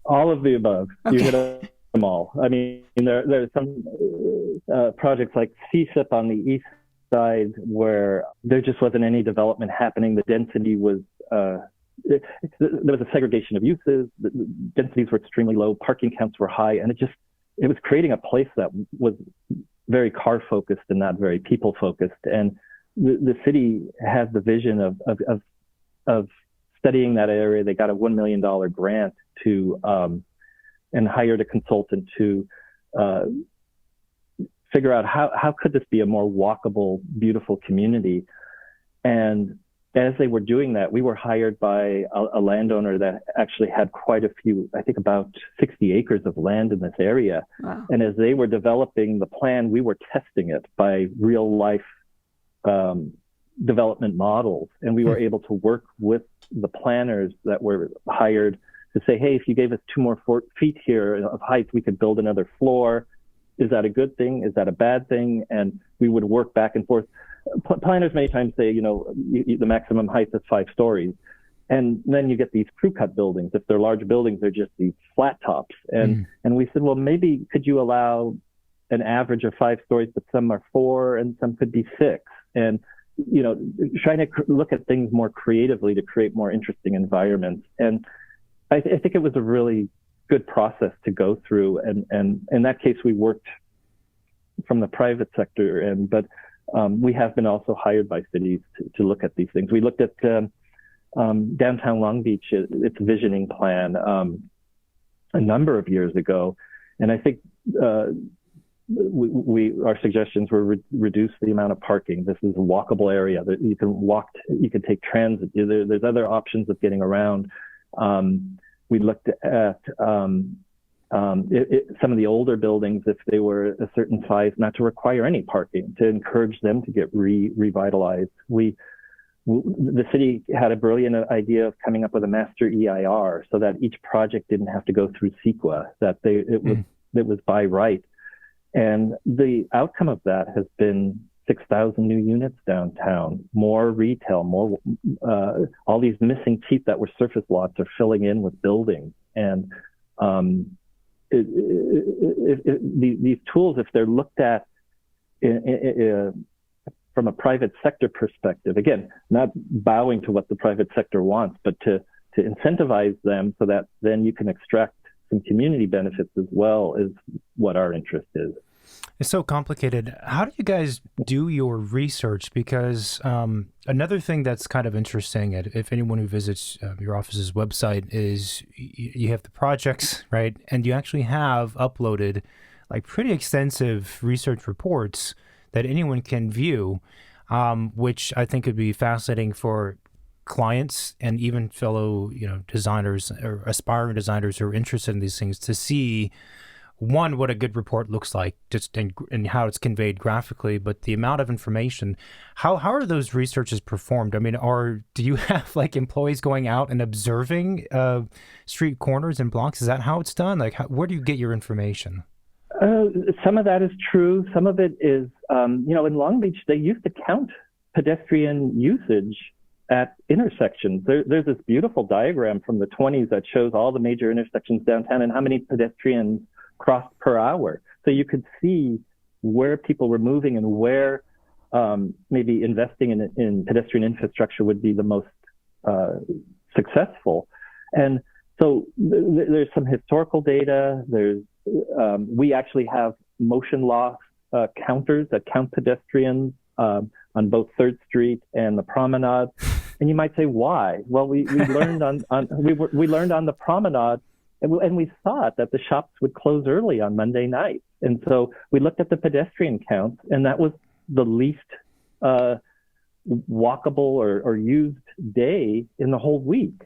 All of the above. Okay. You get them all. I mean, there's some projects like CSIP on the east side where there just wasn't any development happening. The density was, there was a segregation of uses. The densities were extremely low. Parking counts were high. And it was creating a place that was very car focused and not very people focused. And the city has the vision of studying that area. They got a $1 million grant to, and hired a consultant to figure out how could this be a more walkable, beautiful community. And as they were doing that, we were hired by a landowner that actually had quite a few, I think about 60 acres of land in this area. Wow. And as they were developing the plan, we were testing it by real life development models. And we were able to work with the planners that were hired to say, hey, if you gave us 2 more feet here of height, we could build another floor. Is that a good thing? Is that a bad thing? And we would work back and forth. Planners many times say, the maximum height is 5 stories. And then you get these crew cut buildings. If they're large buildings, they're just these flat tops. And we said, well, maybe could you allow an average of 5 stories, but some are 4 and some could be 6. And, trying to look at things more creatively to create more interesting environments. And I think it was a really good process to go through. And in that case, we worked from the private sector, but we have been also hired by cities to look at these things. We looked at downtown Long Beach, its visioning plan a number of years ago. And I think our suggestions were reduce the amount of parking. This is a walkable area that you can walk, you can take transit. There's other options of getting around. We looked at some of the older buildings, if they were a certain size, not to require any parking, to encourage them to get revitalized. The city had a brilliant idea of coming up with a master EIR so that each project didn't have to go through CEQA, that it was by right. And the outcome of that has been 6,000 new units downtown, more retail, more all these missing teeth that were surface lots are filling in with buildings. And these tools, if they're looked at from a private sector perspective, again, not bowing to what the private sector wants, but to incentivize them so that then you can extract some community benefits as well, is what our interest is. It's so complicated. How do you guys do your research? Because another thing that's kind of interesting, if anyone who visits your office's website, is you have the projects, right? And you actually have uploaded like pretty extensive research reports that anyone can view, which I think would be fascinating for clients and even fellow, designers or aspiring designers who are interested in these things to see, one, what a good report looks like, just and how it's conveyed graphically, but the amount of information. How are those researches performed? I mean, do you have like employees going out and observing street corners and blocks? Is that how it's done? Like, where do you get your information? Some of that is true. Some of it is, in Long Beach, they used to count pedestrian usage at intersections. There's this beautiful diagram from the 20s that shows all the major intersections downtown and how many pedestrians crossed per hour. So you could see where people were moving and where maybe investing in pedestrian infrastructure would be the most successful. And so there's some historical data. We actually have motion loss counters that count pedestrians on both 3rd Street and the Promenade. And you might say, why? Well, we learned we learned on the Promenade, and we thought that the shops would close early on Monday night. And so we looked at the pedestrian counts, and that was the least walkable or used day in the whole week.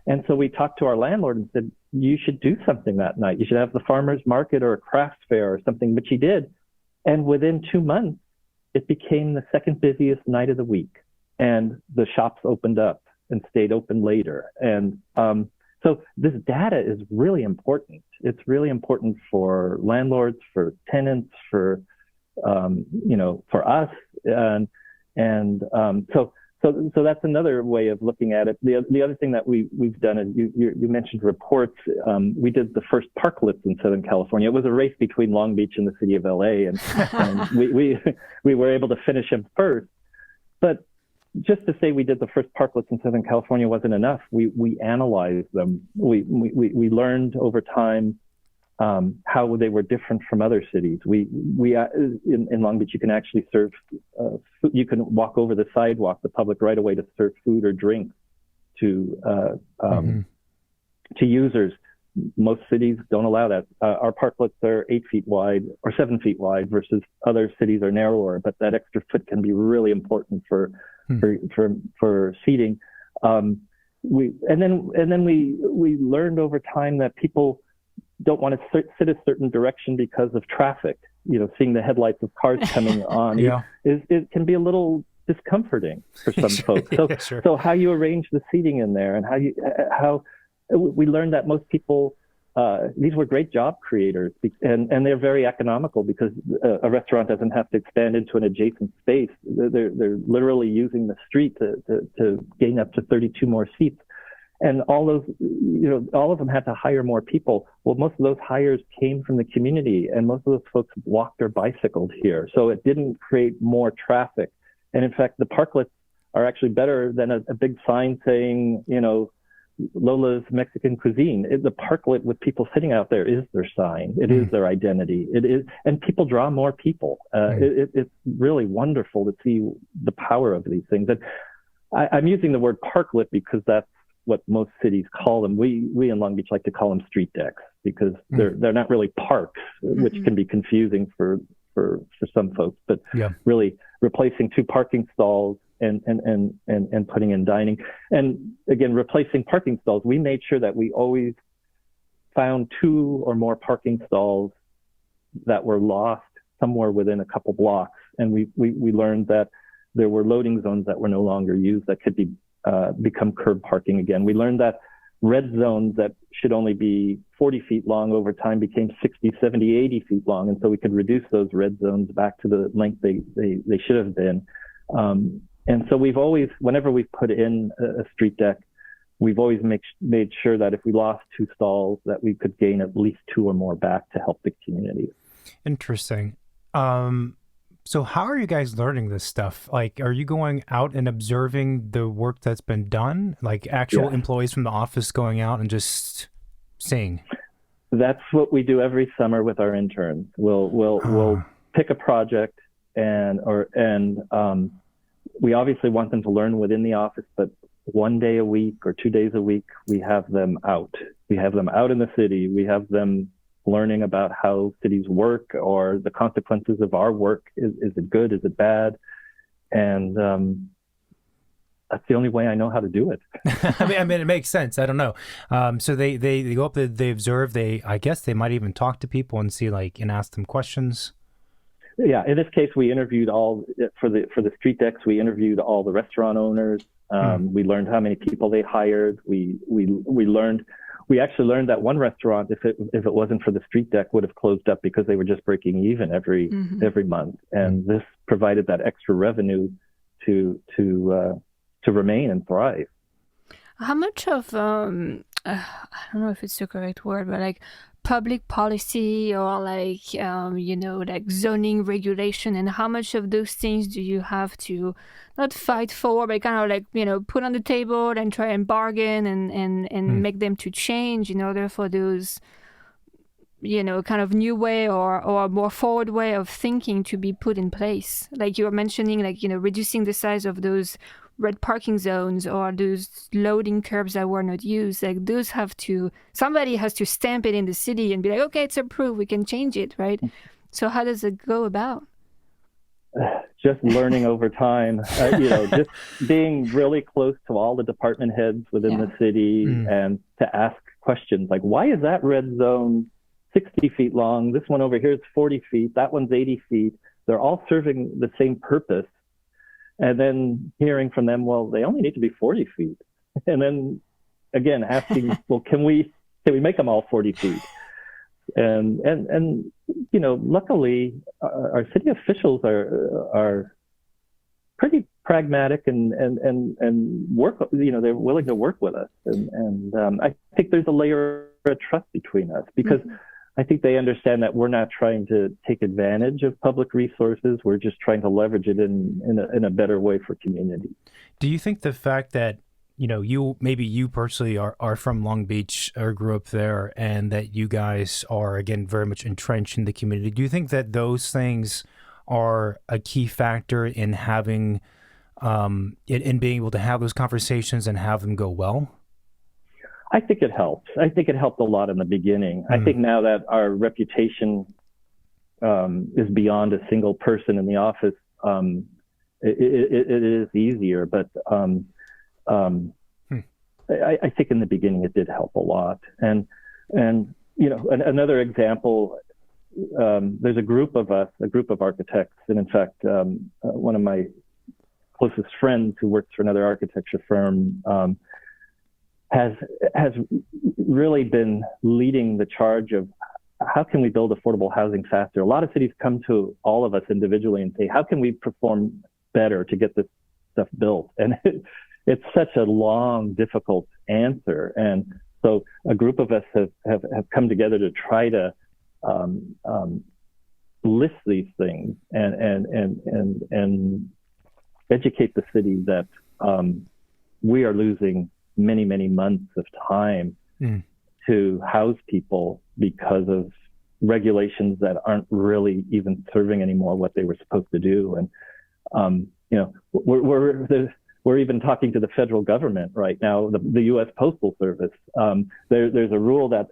And so we talked to our landlord and said, you should do something that night. You should have the farmer's market or a crafts fair or something, which he did. And within 2 months, it became the second busiest night of the week. And the shops opened up and stayed open later. And so this data is really important. It's really important for landlords, for tenants, for for us. So that's another way of looking at it. The other thing that we've done is you mentioned reports. We did the first parklets in Southern California. It was a race between Long Beach and the city of LA, and we were able to finish them first. But just to say we did the first parklets in Southern California wasn't enough. We analyzed them. We learned over time how they were different from other cities. In Long Beach, you can actually serve food. You can walk over the sidewalk, the public right of way, to serve food or drink to users. Most cities don't allow that. Our parklets are 8 feet wide or 7 feet wide, versus other cities are narrower. But that extra foot can be really important for seating. We learned over time that people don't want to sit a certain direction because of traffic. Seeing the headlights of cars coming on, it can be a little discomforting for some folks. So, Sure. So how you arrange the seating in there, and how we learned that most people, these were great job creators, and they're very economical because a restaurant doesn't have to expand into an adjacent space. They're literally using the street to gain up to 32 more seats. And all of them had to hire more people. Well, most of those hires came from the community, and most of those folks walked or bicycled here. So it didn't create more traffic. And in fact, the parklets are actually better than a big sign saying, Lola's Mexican cuisine. The parklet with people sitting out there is their sign. It is their identity. It is, and people draw more people. It's really wonderful to see the power of these things. And I'm using the word parklet because that's what most cities call them. We in Long Beach like to call them street decks because they're not really parks, which can be confusing for some folks. But really replacing 2 parking stalls and putting in dining. And again, replacing parking stalls, we made sure that we always found 2 or more parking stalls that were lost somewhere within a couple blocks. And we learned that there were loading zones that were no longer used that could become curb parking again. We learned that red zones that should only be 40 feet long over time became 60, 70, 80 feet long. And so we could reduce those red zones back to the length they should have been. And so we've always, whenever we've put in a street deck, we've always made sure that if we lost 2 stalls, that we could gain at least 2 or more back to help the community. Interesting. So how are you guys learning this stuff? Like, are you going out and observing the work that's been done? Like actual employees from the office going out and just seeing? That's what we do every summer with our interns. We'll pick a project and we obviously want them to learn within the office, but 1 day a week or 2 days a week, we have them out. We have them out in the city. We have them learning about how cities work or the consequences of our work. Is it good? Is it bad? And that's the only way I know how to do it. I mean, it makes sense. I don't know. So they go up there, they observe. I guess they might even talk to people and see and ask them questions. Yeah, in this case, we interviewed for the street decks. We interviewed all the restaurant owners. We learned how many people they hired. We actually learned that one restaurant, if it wasn't for the street deck, would have closed up because they were just breaking even every month. And this provided that extra revenue to to remain and thrive. How much of I don't know if it's the correct word, but like public policy or like like zoning regulation, and how much of those things do you have to not fight for, but kind of like put on the table and try and bargain and make them to change in order for those kind of new way or a more forward way of thinking to be put in place? Like you were mentioning, like reducing the size of those red parking zones or those loading curbs that were not used. Like those somebody has to stamp it in the city and be like, okay, it's approved, we can change it, right? So how does it go about? Just learning over time, just being really close to all the department heads within the city and to ask questions like, why is that red zone 60 feet long? This one over here is 40 feet. That one's 80 feet. They're all serving the same purpose. And then hearing from them, well, they only need to be 40 feet. And then again, asking, well, can we make them all 40 feet? And luckily our city officials are pretty pragmatic and work, they're willing to work with us. And I think there's a layer of trust between us because I think they understand that we're not trying to take advantage of public resources. We're just trying to leverage it in a better way for community. Do you think the fact that, you personally are from Long Beach or grew up there, and that you guys are, again, very much entrenched in the community, do you think that those things are a key factor in having, in being able to have those conversations and have them go well? I think it helps. I think it helped a lot in the beginning. I think now that our reputation is beyond a single person in the office, it is easier. But I think in the beginning it did help a lot. And another example, there's a group of architects, and in fact, one of my closest friends who works for another architecture firm has really been leading the charge of how can we build affordable housing faster. A lot of cities come to all of us individually and say, how can we perform better to get this stuff built? And it's such a long, difficult answer. And so a group of us have come together to try to list these things and educate the city that we are losing many, many months of time to house people because of regulations that aren't really even serving anymore what they were supposed to do. And, we're even talking to the federal government right now, the U.S. Postal Service. There's a rule that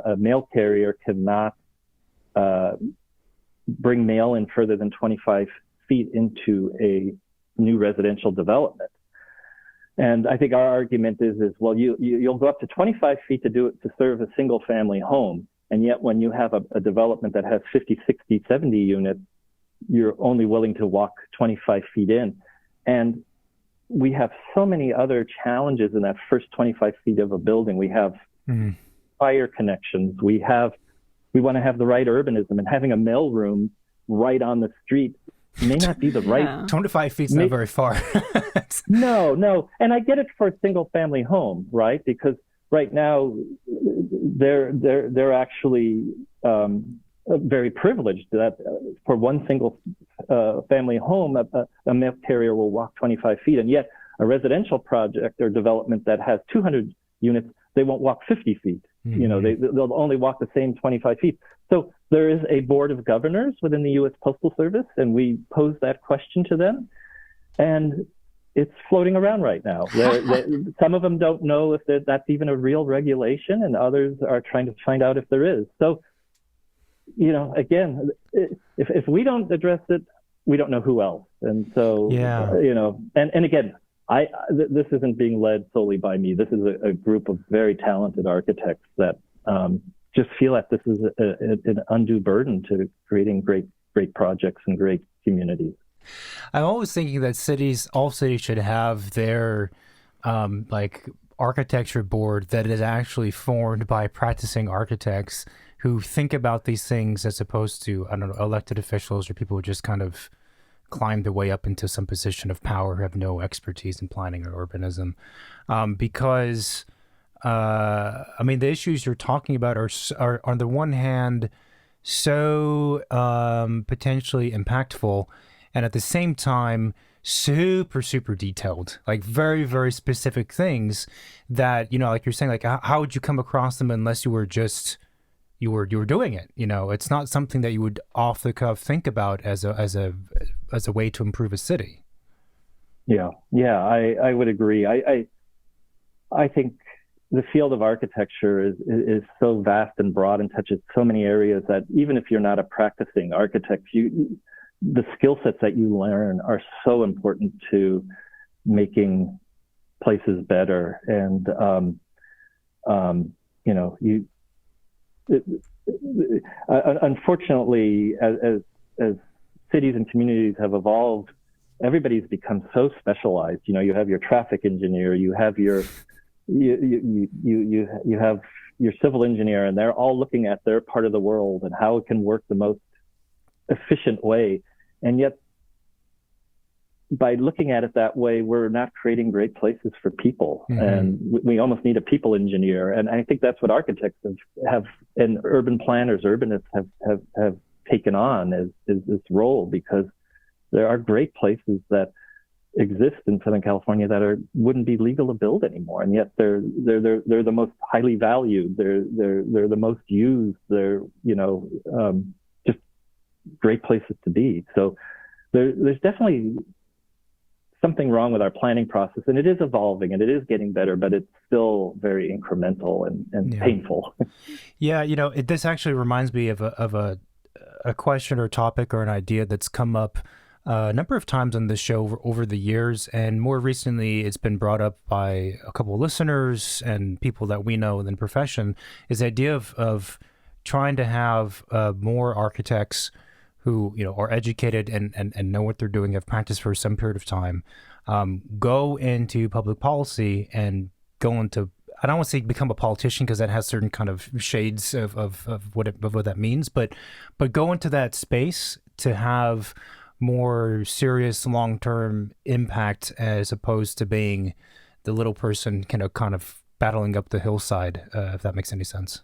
a mail carrier cannot bring mail in further than 25 feet into a new residential development. And I think our argument is well, you'll go up to 25 feet to serve a single family home. And yet when you have a development that has 50, 60, 70 units, you're only willing to walk 25 feet in. And we have so many other challenges in that first 25 feet of a building. We have fire connections. We want to have the right urbanism, and having a mail room right on the street may not be the right. 25 feet's not very far. No. And I get it for a single family home, right? Because right now they're actually very privileged that for one single family home, a mail carrier will walk 25 feet. And yet a residential project or development that has 200 units, they won't walk 50 feet. They'll only walk the same 25 feet. So there is a board of governors within the U.S. Postal Service, and we posed that question to them, and it's floating around right now. Some of them don't know if that's even a real regulation, and others are trying to find out if there is. So, again, if we don't address it, we don't know who else. And so, and again, this isn't being led solely by me. This is a group of very talented architects that just feel that this is an undue burden to creating great projects and great communities. I'm always thinking that all cities should have their architecture board that is actually formed by practicing architects who think about these things as opposed to, I don't know, elected officials or people who just kind of climb their way up into some position of power who have no expertise in planning or urbanism, because I mean, the issues you're talking about are on the one hand so potentially impactful, and at the same time super detailed, like very specific things that, you know, like you're saying, like how would you come across them unless you were just you were doing it? You know, it's not something that you would off the cuff think about as a way to improve a city. Yeah, I would agree. I think the field of architecture is so vast and broad and touches so many areas that even if you're not a practicing architect, the skill sets that you learn are so important to making places better. And you know, unfortunately, as cities and communities have evolved, everybody's become so specialized. You know, you have your traffic engineer, you have your you have your civil engineer, and they're all looking at their part of the world and how it can work the most efficient way. And yet, by looking at it that way, we're not creating great places for people. Mm-hmm. And we almost need a people engineer. And I think that's what architects have and urban planners, urbanists have taken on is this role, because there are great places that exist in Southern California that wouldn't be legal to build anymore, and yet they're the most highly valued. They're the most used. They're, you know, just great places to be. So there's definitely something wrong with our planning process, and it is evolving and it is getting better, but it's still very incremental and painful. Yeah, you know, this actually reminds me of a question or topic or an idea that's come up a number of times on this show over the years, and more recently it's been brought up by a couple of listeners and people that we know in the profession, is the idea of trying to have more architects who, you know, are educated and know what they're doing, have practiced for some period of time, go into public policy and go into, I don't want to say become a politician, because that has certain kind of shades of what that means, but go into that space to have more serious long-term impact, as opposed to being the little person kind of battling up the hillside, if that makes any sense.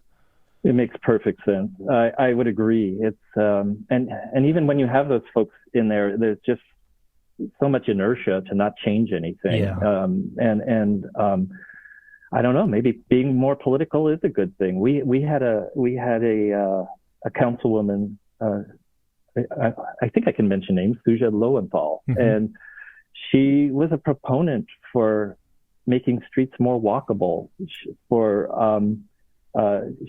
It makes perfect sense. I would agree. It's and even when you have those folks in there, there's just so much inertia to not change anything. Yeah. I don't know, maybe being more political is a good thing. We had a councilwoman, I think I can mention names, Suja Lowenthal, mm-hmm. and she was a proponent for making streets more walkable.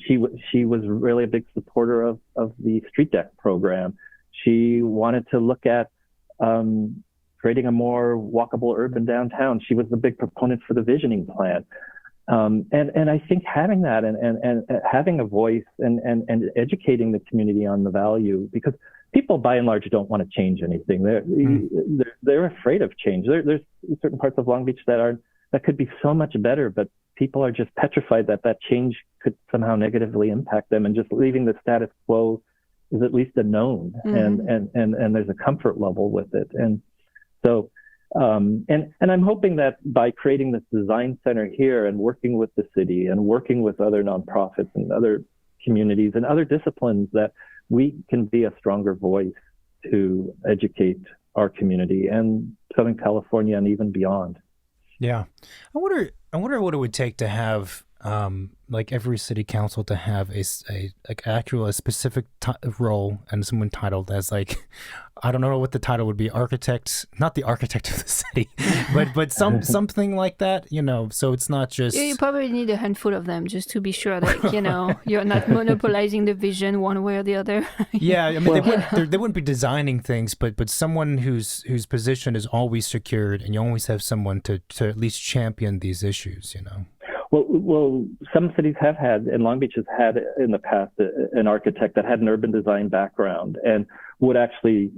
She was really a big supporter of the street deck program. She wanted to look at creating a more walkable urban downtown. She was a big proponent for the visioning plan. And I think having that and having a voice and educating the community on the value, because people by and large don't want to change anything. They're afraid of change. There's certain parts of Long Beach that could be so much better, but people are just petrified that change could somehow negatively impact them, and just leaving the status quo is at least a known, mm-hmm. and there's a comfort level with it. And so, and I'm hoping that by creating this design center here and working with the city and working with other nonprofits and other communities and other disciplines, that we can be a stronger voice to educate our community and Southern California and even beyond. Yeah. I wonder what it would take to have like every city council to have a specific role and someone titled as, like, I don't know what the title would be, architect, not the architect of the city, but something like that, you know, so it's not just... You probably need a handful of them just to be sure that, you know, you're not monopolizing the vision one way or the other. Yeah, I mean, they wouldn't be designing things, but someone whose position is always secured, and you always have someone to at least champion these issues, you know. Well, some cities have had, and Long Beach has had in the past, an architect that had an urban design background and would actually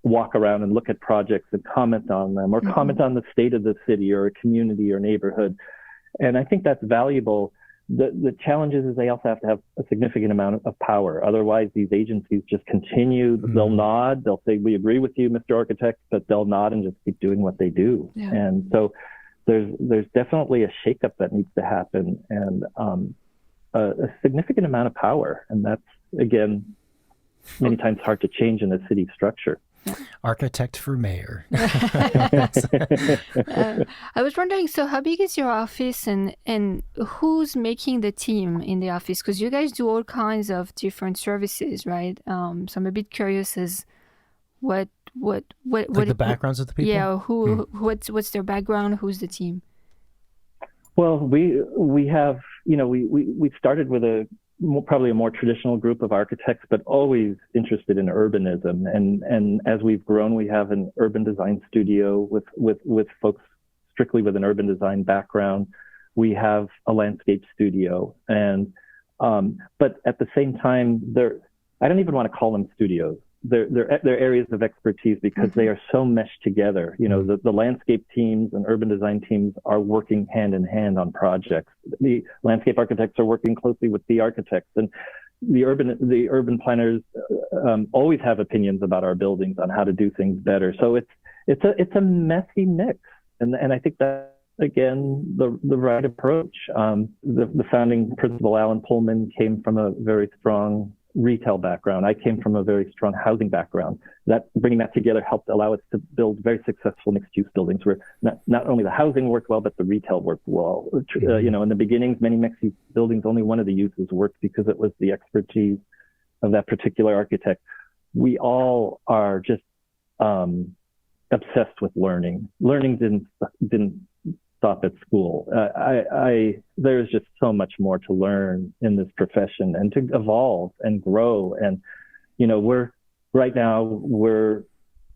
walk around and look at projects and comment on them, or mm-hmm. comment on the state of the city or a community or neighborhood. And I think that's valuable, the challenge is they also have to have a significant amount of power. Otherwise, these agencies just continue. They'll nod. They'll say, "We agree with you, Mr. Architect," but they'll nod and just keep doing what they do. Yeah. And so there's definitely a shakeup that needs to happen, and a significant amount of power. And that's, again, many times hard to change in a city structure. Architect for mayor. I was wondering, so how big is your office, and who's making the team in the office? Because you guys do all kinds of different services, right? So I'm a bit curious as what the backgrounds of the people? Yeah, what's their background? Who's the team? Well, we have, we started with probably a more traditional group of architects, but always interested in urbanism. And as we've grown, we have an urban design studio with folks strictly with an urban design background. We have a landscape studio, and but at the same time, I don't even want to call them studios. They're areas of expertise because they are so meshed together. The landscape teams and urban design teams are working hand in hand on projects. The landscape architects are working closely with the architects, and the urban planners always have opinions about our buildings on how to do things better. So it's a messy mix, and I think that, again, the right approach. The founding principal, Alan Pullman, came from a very strong retail background. I came from a very strong housing background. Bringing that together helped allow us to build very successful mixed-use buildings where not only the housing worked well, but the retail worked well. In the beginnings, many mixed-use buildings, only one of the uses worked because it was the expertise of that particular architect. We all are just obsessed with learning. Learning didn't stop at school. There's just so much more to learn in this profession and to evolve and grow. And,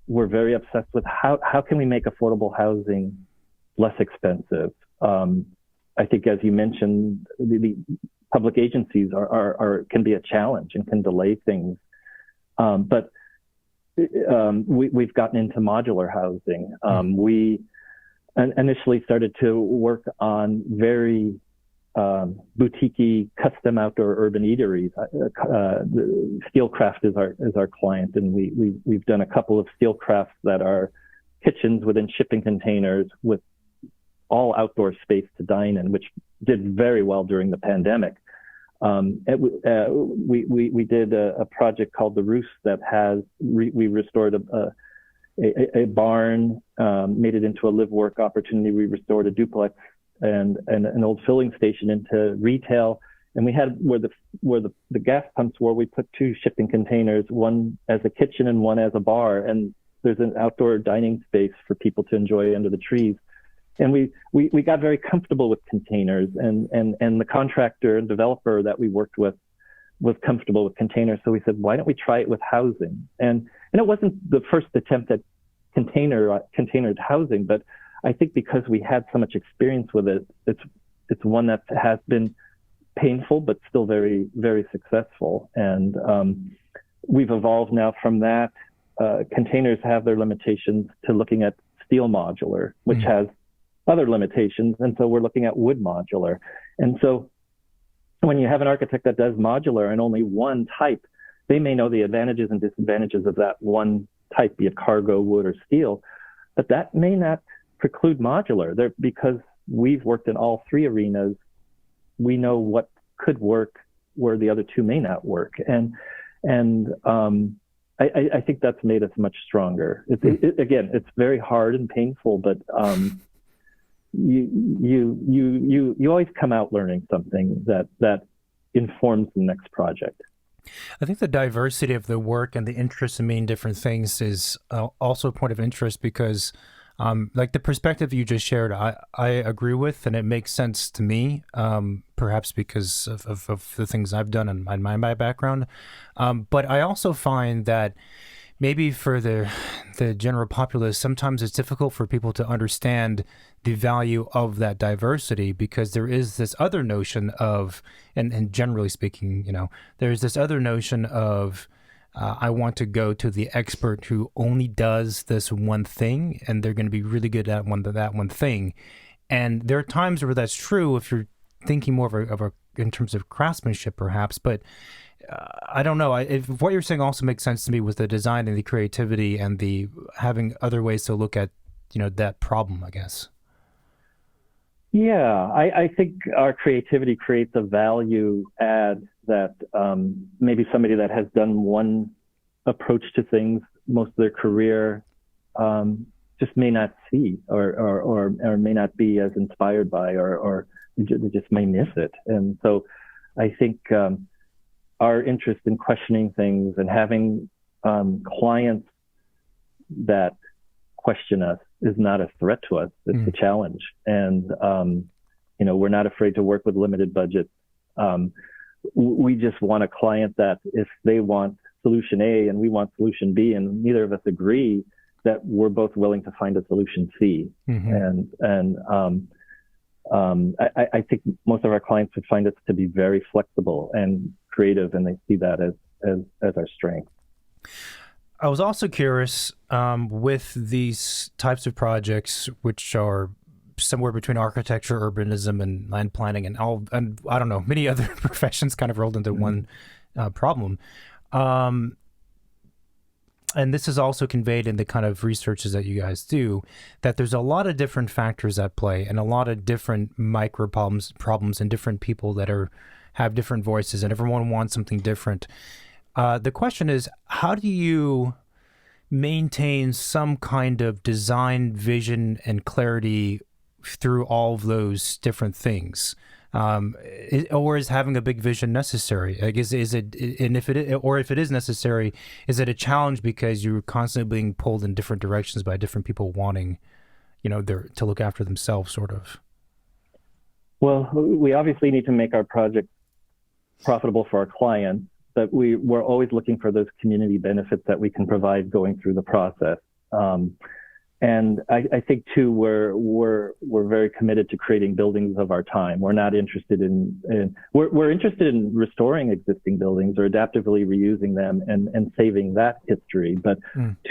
we're very obsessed with how can we make affordable housing less expensive? I think, as you mentioned, the public agencies can be a challenge and can delay things. But we've gotten into modular housing. We initially started to work on very boutique-y, custom outdoor urban eateries. Steelcraft is our client, and we've done a couple of Steelcrafts that are kitchens within shipping containers with all outdoor space to dine in, which did very well during the pandemic. We did a project called The Roost that we restored a barn, made it into a live-work opportunity. We restored a duplex and an old filling station into retail. And we had where the gas pumps were, we put 2 shipping containers, one as a kitchen and one as a bar. And there's an outdoor dining space for people to enjoy under the trees. And we got very comfortable with containers, and the contractor and developer that we worked with was comfortable with containers. So we said, why don't we try it with housing? And it wasn't the first attempt at containered housing, but I think because we had so much experience with it, it's one that has been painful, but still very, very successful. And we've evolved now from that. Containers have their limitations to looking at steel modular, which has other limitations. And so we're looking at wood modular. And so when you have an architect that does modular and only one type, they may know the advantages and disadvantages of that one type, be it cargo, wood, or steel, but that may not preclude modular. Because we've worked in all 3 arenas, we know what could work where the other 2 may not work. And I think that's made us much stronger. Again, it's very hard and painful, but you always come out learning something that informs the next project. I think the diversity of the work and the interest in many different things is also a point of interest because, like the perspective you just shared, I agree with, and it makes sense to me, perhaps because of the things I've done in my background. But I also find that maybe for the general populace, sometimes it's difficult for people to understand the value of that diversity because there is this other notion of, and generally speaking, there's this other notion of, I want to go to the expert who only does this one thing, and they're going to be really good at that one thing. And there are times where that's true if you're thinking more of a in terms of craftsmanship, perhaps. But I don't know. If what you're saying also makes sense to me with the design and the creativity and the having other ways to look at, that problem, I guess. Yeah, I think our creativity creates a value add that maybe somebody that has done one approach to things most of their career just may not see or may not be as inspired by or they just may miss it. And so I think our interest in questioning things and having clients that question us is not a threat to us. It's a challenge. And, we're not afraid to work with limited budgets. We just want a client that if they want solution A and we want solution B and neither of us agree, that we're both willing to find a solution C. I think most of our clients would find us to be very flexible and creative, and they see that as our strength. I was also curious with these types of projects, which are somewhere between architecture, urbanism, and land planning, and I don't know, many other professions kind of rolled into one problem. And this is also conveyed in the kind of researches that you guys do, that there's a lot of different factors at play and a lot of different micro problems and different people that have different voices, and everyone wants something different. The question is, how do you maintain some kind of design vision and clarity through all of those different things? Or is having a big vision necessary? Like, is it, and if it is necessary, is it a challenge because you're constantly being pulled in different directions by different people wanting, to look after themselves, sort of? Well, we obviously need to make our project profitable for our clients, but we're always looking for those community benefits that we can provide going through the process. And I think too, we're very committed to creating buildings of our time. We're not interested we're interested in restoring existing buildings or adaptively reusing them and saving that history. But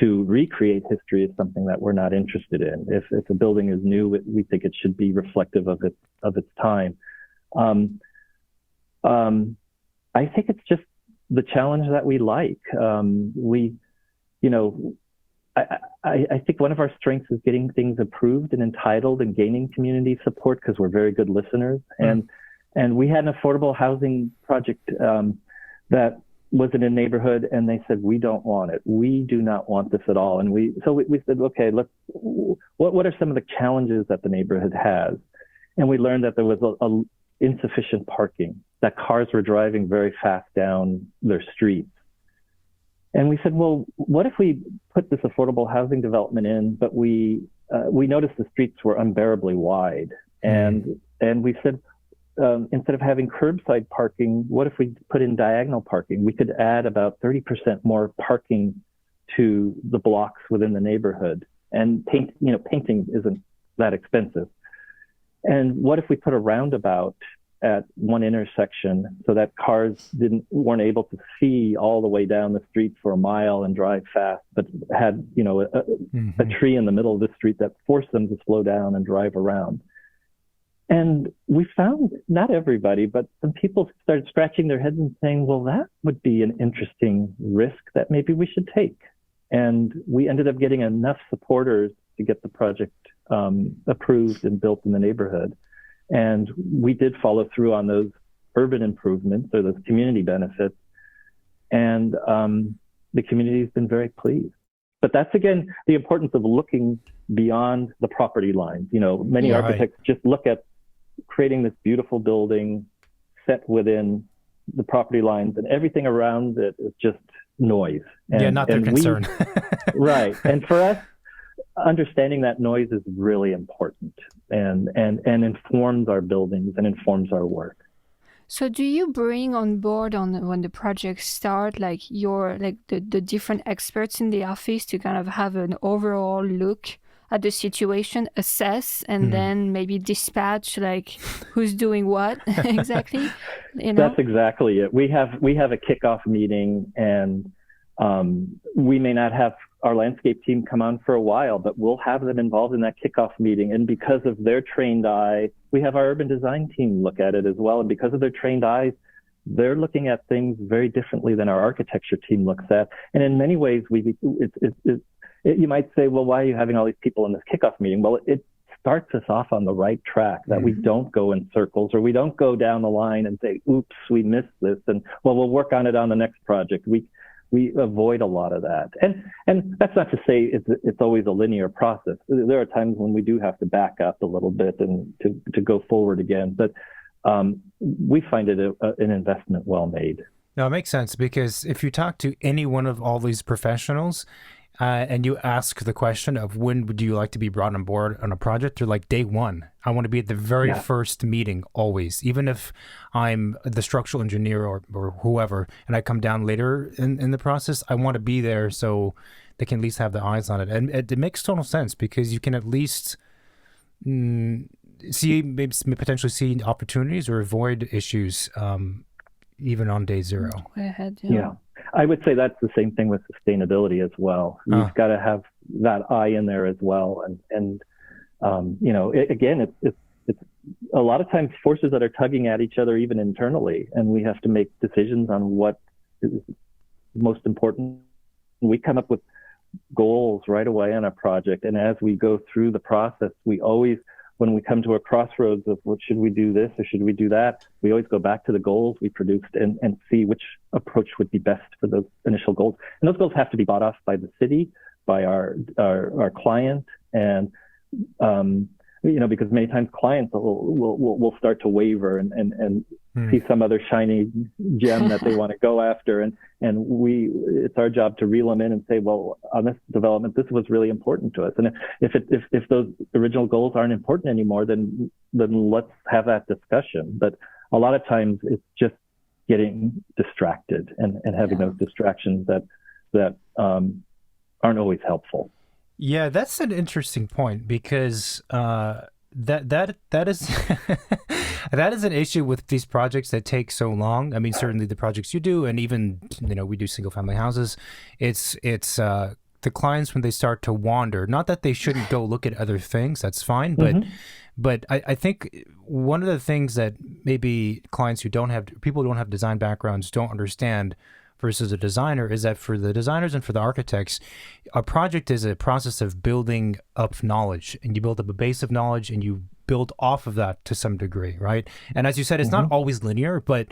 to recreate history is something that we're not interested in. If a building is new, we think it should be reflective of its time. I think it's just the challenge that we like. I think one of our strengths is getting things approved and entitled and gaining community support because we're very good listeners. And we had an affordable housing project that was in a neighborhood, and they said, we don't want it. We do not want this at all. And we said, okay, what are some of the challenges that the neighborhood has? And we learned that there was a insufficient parking, that cars were driving very fast down their streets. And we said, well, what if we put this affordable housing development in, but we noticed the streets were unbearably wide. And we said, instead of having curbside parking, what if we put in diagonal parking? We could add about 30% more parking to the blocks within the neighborhood. And painting isn't that expensive. And what if we put a roundabout at one intersection so that cars weren't able to see all the way down the street for a mile and drive fast, but had, a tree in the middle of the street that forced them to slow down and drive around. And we found, not everybody, but some people started scratching their heads and saying, well, that would be an interesting risk that maybe we should take. And we ended up getting enough supporters to get the project approved and built in the neighborhood. And we did follow through on those urban improvements or those community benefits. And the community has been very pleased. But that's, again, the importance of looking beyond the property lines. Many architects just look at creating this beautiful building set within the property lines, and everything around it is just noise. And, not their concern. Right. And for us, understanding that noise is really important and informs our buildings and informs our work. So do you bring on board when the projects start, like the different experts in the office to kind of have an overall look at the situation, assess, and then maybe dispatch who's doing what exactly? That's exactly it. We have a kickoff meeting, and we may not have our landscape team come on for a while, but we'll have them involved in that kickoff meeting. And because of their trained eye, we have our urban design team look at it as well. And because of their trained eyes, they're looking at things very differently than our architecture team looks at. And in many ways, you might say, well, why are you having all these people in this kickoff meeting? Well, it starts us off on the right track, that we don't go in circles, or we don't go down the line and say, oops, we missed this. And well, we'll work on it on the next project. We avoid a lot of that. And that's not to say it's always a linear process. There are times when we do have to back up a little bit and to go forward again. But we find it an investment well made. No, it makes sense, because if you talk to any one of all these professionals and you ask the question of when would you like to be brought on board on a project, they're like, day one. I want to be at the very first meeting always, even if I'm the structural engineer or whoever, and I come down later in the process, I want to be there so they can at least have their eyes on it. And it makes total sense, because you can at least potentially see opportunities or avoid issues even on day zero. Way ahead, yeah. I would say that's the same thing with sustainability as well. You've got to have that eye in there as well. And again, it's a lot of times forces that are tugging at each other, even internally, and we have to make decisions on what is most important. We come up with goals right away on a project. And as we go through the process, we always, when we come to a crossroads of what should we do this or should we do that, we always go back to the goals we produced and see which approach would be best for those initial goals. And those goals have to be bought off by the city, by our client, and because many times clients will start to waver and see some other shiny gem that they want to go after, and it's our job to reel them in and say, well, on this development, this was really important to us, and if those original goals aren't important anymore, then let's have that discussion. But a lot of times it's just getting distracted and having those distractions that aren't always helpful. Yeah, that's an interesting point, because that is that is an issue with these projects that take so long. I mean, certainly the projects you do, and even we do single family houses. It's the clients, when they start to wander. Not that they shouldn't go look at other things. That's fine, but I think one of the things that maybe clients who don't have design backgrounds don't understand versus a designer is that for the designers and for the architects, a project is a process of building up knowledge, and you build up a base of knowledge and you build off of that to some degree, right? And as you said, it's not always linear, but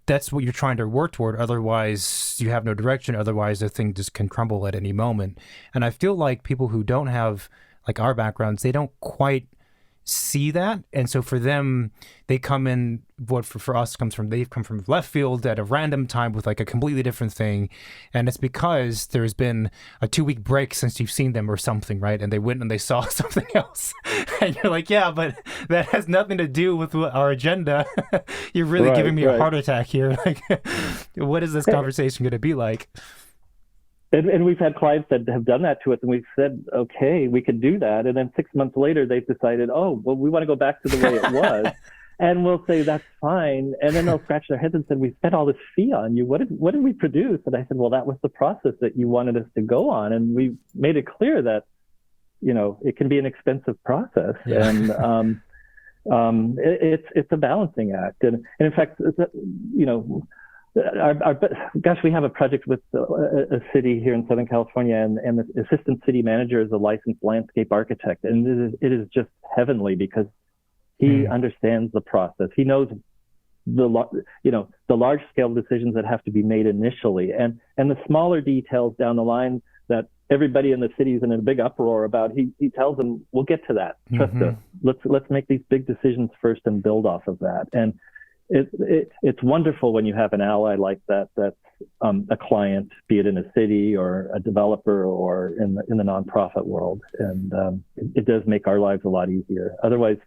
that's what you're trying to work toward. Otherwise, you have no direction. Otherwise, the thing just can crumble at any moment. And I feel like people who don't have like our backgrounds, they don't quite see that, and so for them, they come in, what for us they've come from left field at a random time with like a completely different thing, and it's because there's been a 2-week break since you've seen them or something, right? And they went and they saw something else, and you're like, yeah, but that has nothing to do with our agenda. You're really giving me a heart attack here. Like, what is this conversation going to be like? And we've had clients that have done that to us, and we've said, okay, we could do that. And then 6 months later, they've decided, oh, well, we want to go back to the way it was. And we'll say, that's fine. And then they'll scratch their heads and say, we spent all this fee on you. What did we produce? And I said, well, that was the process that you wanted us to go on. And we made it clear that, it can be an expensive process. Yeah. And it's a balancing act. And in fact, we have a project with a city here in Southern California, and the assistant city manager is a licensed landscape architect, and it is just heavenly because he understands the process. He knows the large scale decisions that have to be made initially, and the smaller details down the line that everybody in the city is in a big uproar about. He tells them, we'll get to that. Trust us. Let's make these big decisions first and build off of that. And it's wonderful when you have an ally like that, that's a client, be it in a city or a developer or in the nonprofit world. And it does make our lives a lot easier. Otherwise,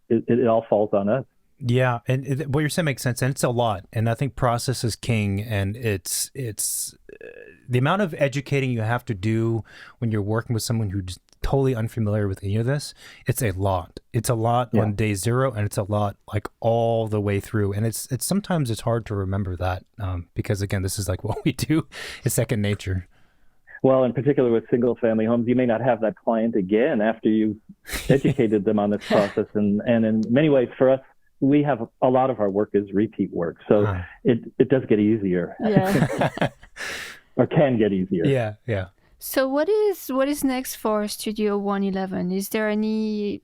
it all falls on us. Yeah, and what you're saying makes sense, and it's a lot. And I think process is king, and it's the amount of educating you have to do when you're working with someone who's totally unfamiliar with any of this. It's a lot. It's a lot on day zero, and it's a lot like all the way through. And it's sometimes it's hard to remember that because again, this is like what we do. It's second nature. Well, in particular with single-family homes, you may not have that client again after you've educated them on this process. And in many ways, for us, we have a lot of our work is repeat work, so it does get easier, or can get easier. Yeah. So what is next for Studio 111? Is there any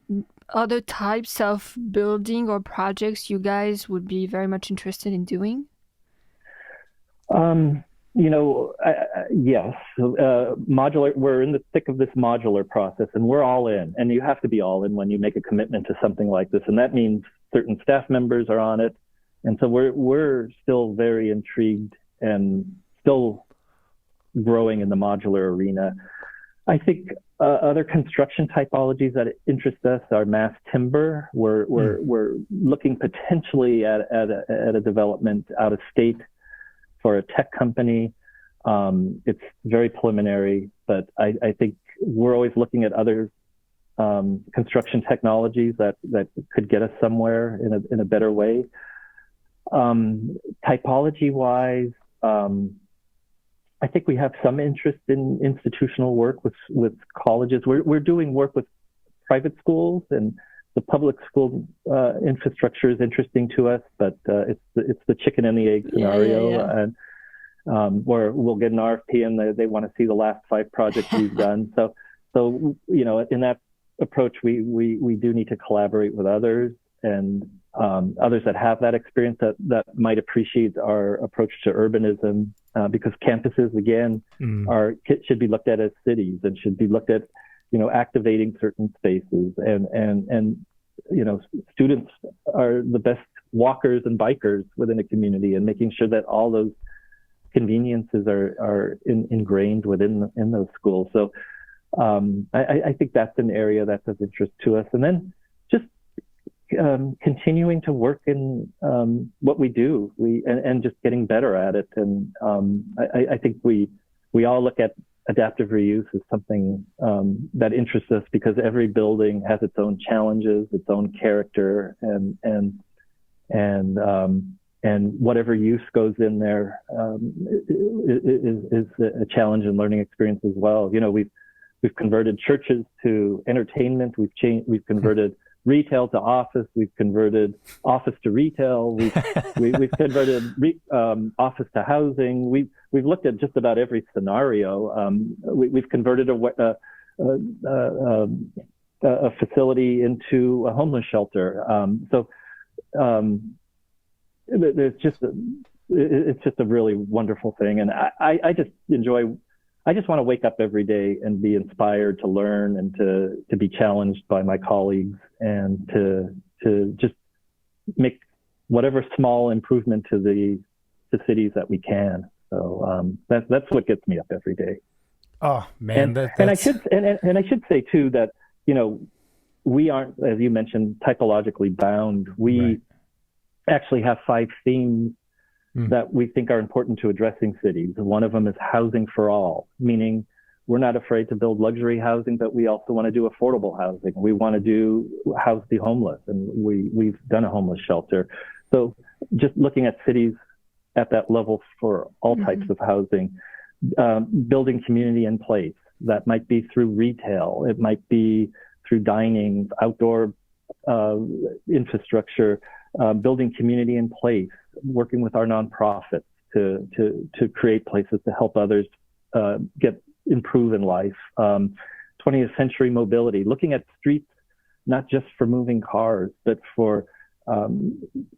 other types of building or projects you guys would be very much interested in doing? Yes. Modular. We're in the thick of this modular process, and we're all in. And you have to be all in when you make a commitment to something like this, and that means certain staff members are on it. And so we're still very intrigued and still growing in the modular arena. I think other construction typologies that interest us are mass timber. We're looking potentially at a development out of state for a tech company. It's very preliminary, but I think we're always looking at other construction technologies that could get us somewhere in a better way. Typology-wise, I think we have some interest in institutional work with colleges. We're doing work with private schools, and the public school infrastructure is interesting to us, but it's the chicken and the egg scenario, and where we'll get an RFP and they want to see the last 5 projects we've done. So in that approach, we do need to collaborate with others, and others that have that experience that might appreciate our approach to urbanism, because campuses again should be looked at as cities and should be looked at, activating certain spaces, and students are the best walkers and bikers within a community, and making sure that all those conveniences are ingrained within those schools. So I think that's an area that's of interest to us. And then just continuing to work in what we do, and just getting better at it. And I think we all look at adaptive reuse as something that interests us, because every building has its own challenges, its own character, and whatever use goes in there is a challenge and learning experience as well. We've converted churches to entertainment. We've converted retail to office. We've converted office to retail. We've converted office to housing. We've looked at just about every scenario. We've converted a facility into a homeless shelter. It's just a really wonderful thing, and I just want to wake up every day and be inspired to learn, and to be challenged by my colleagues, and to just make whatever small improvement to the cities that we can. So that's what gets me up every day. Oh man, and I should say too that we aren't, as you mentioned, typologically bound. We actually have 5 themes that we think are important to addressing cities. One of them is housing for all, meaning we're not afraid to build luxury housing, but we also want to do affordable housing. We want to house the homeless, and we've done a homeless shelter. So just looking at cities at that level for all types of housing, building community in place. That might be through retail. It might be through dining, outdoor infrastructure, building community in place, working with our nonprofits to create places to help others improve in life. 20th century mobility, looking at streets not just for moving cars, but for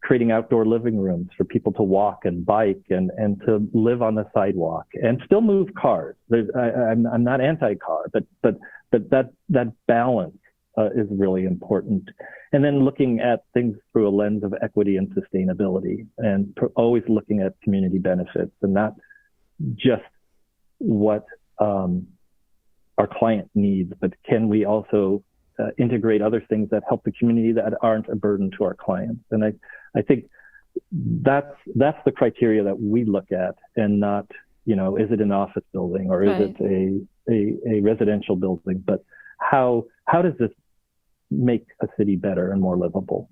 creating outdoor living rooms for people to walk and bike and to live on the sidewalk and still move cars. I'm not anti-car, but that balance is really important. And then looking at things through a lens of equity and sustainability, and always looking at community benefits, and not just what our client needs, but can we also integrate other things that help the community that aren't a burden to our clients. And I think that's the criteria that we look at, and not, is it an office building or is it a residential building, but how does this make a city better and more livable?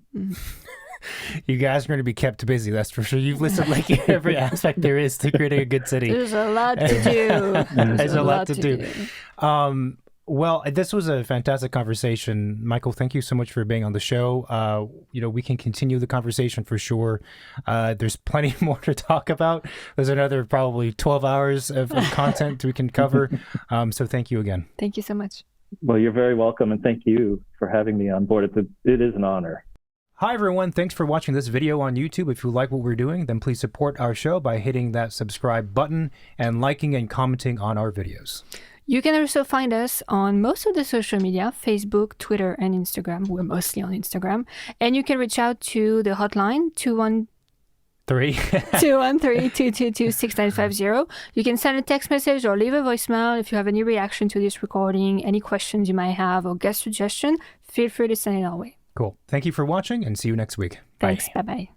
You guys are going to be kept busy, that's for sure. You've listed like every aspect there is to creating a good city. There's a lot to do. There's a lot to do. Well, this was a fantastic conversation. Michael, thank you so much for being on the show. We can continue the conversation for sure. There's plenty more to talk about. There's another probably 12 hours of content we can cover. So thank you again. Thank you so much. Well, you're very welcome, and thank you for having me on board. It is an honor. Hi, everyone. Thanks for watching this video on YouTube. If you like what we're doing, then please support our show by hitting that subscribe button and liking and commenting on our videos. You can also find us on most of the social media, Facebook, Twitter, and Instagram. We're mostly on Instagram. And you can reach out to the hotline, 213-222-6950. You can send a text message or leave a voicemail if you have any reaction to this recording, any questions you might have, or guest suggestion. Feel free to send it our way. Cool. Thank you for watching, and see you next week. Thanks. Bye-bye.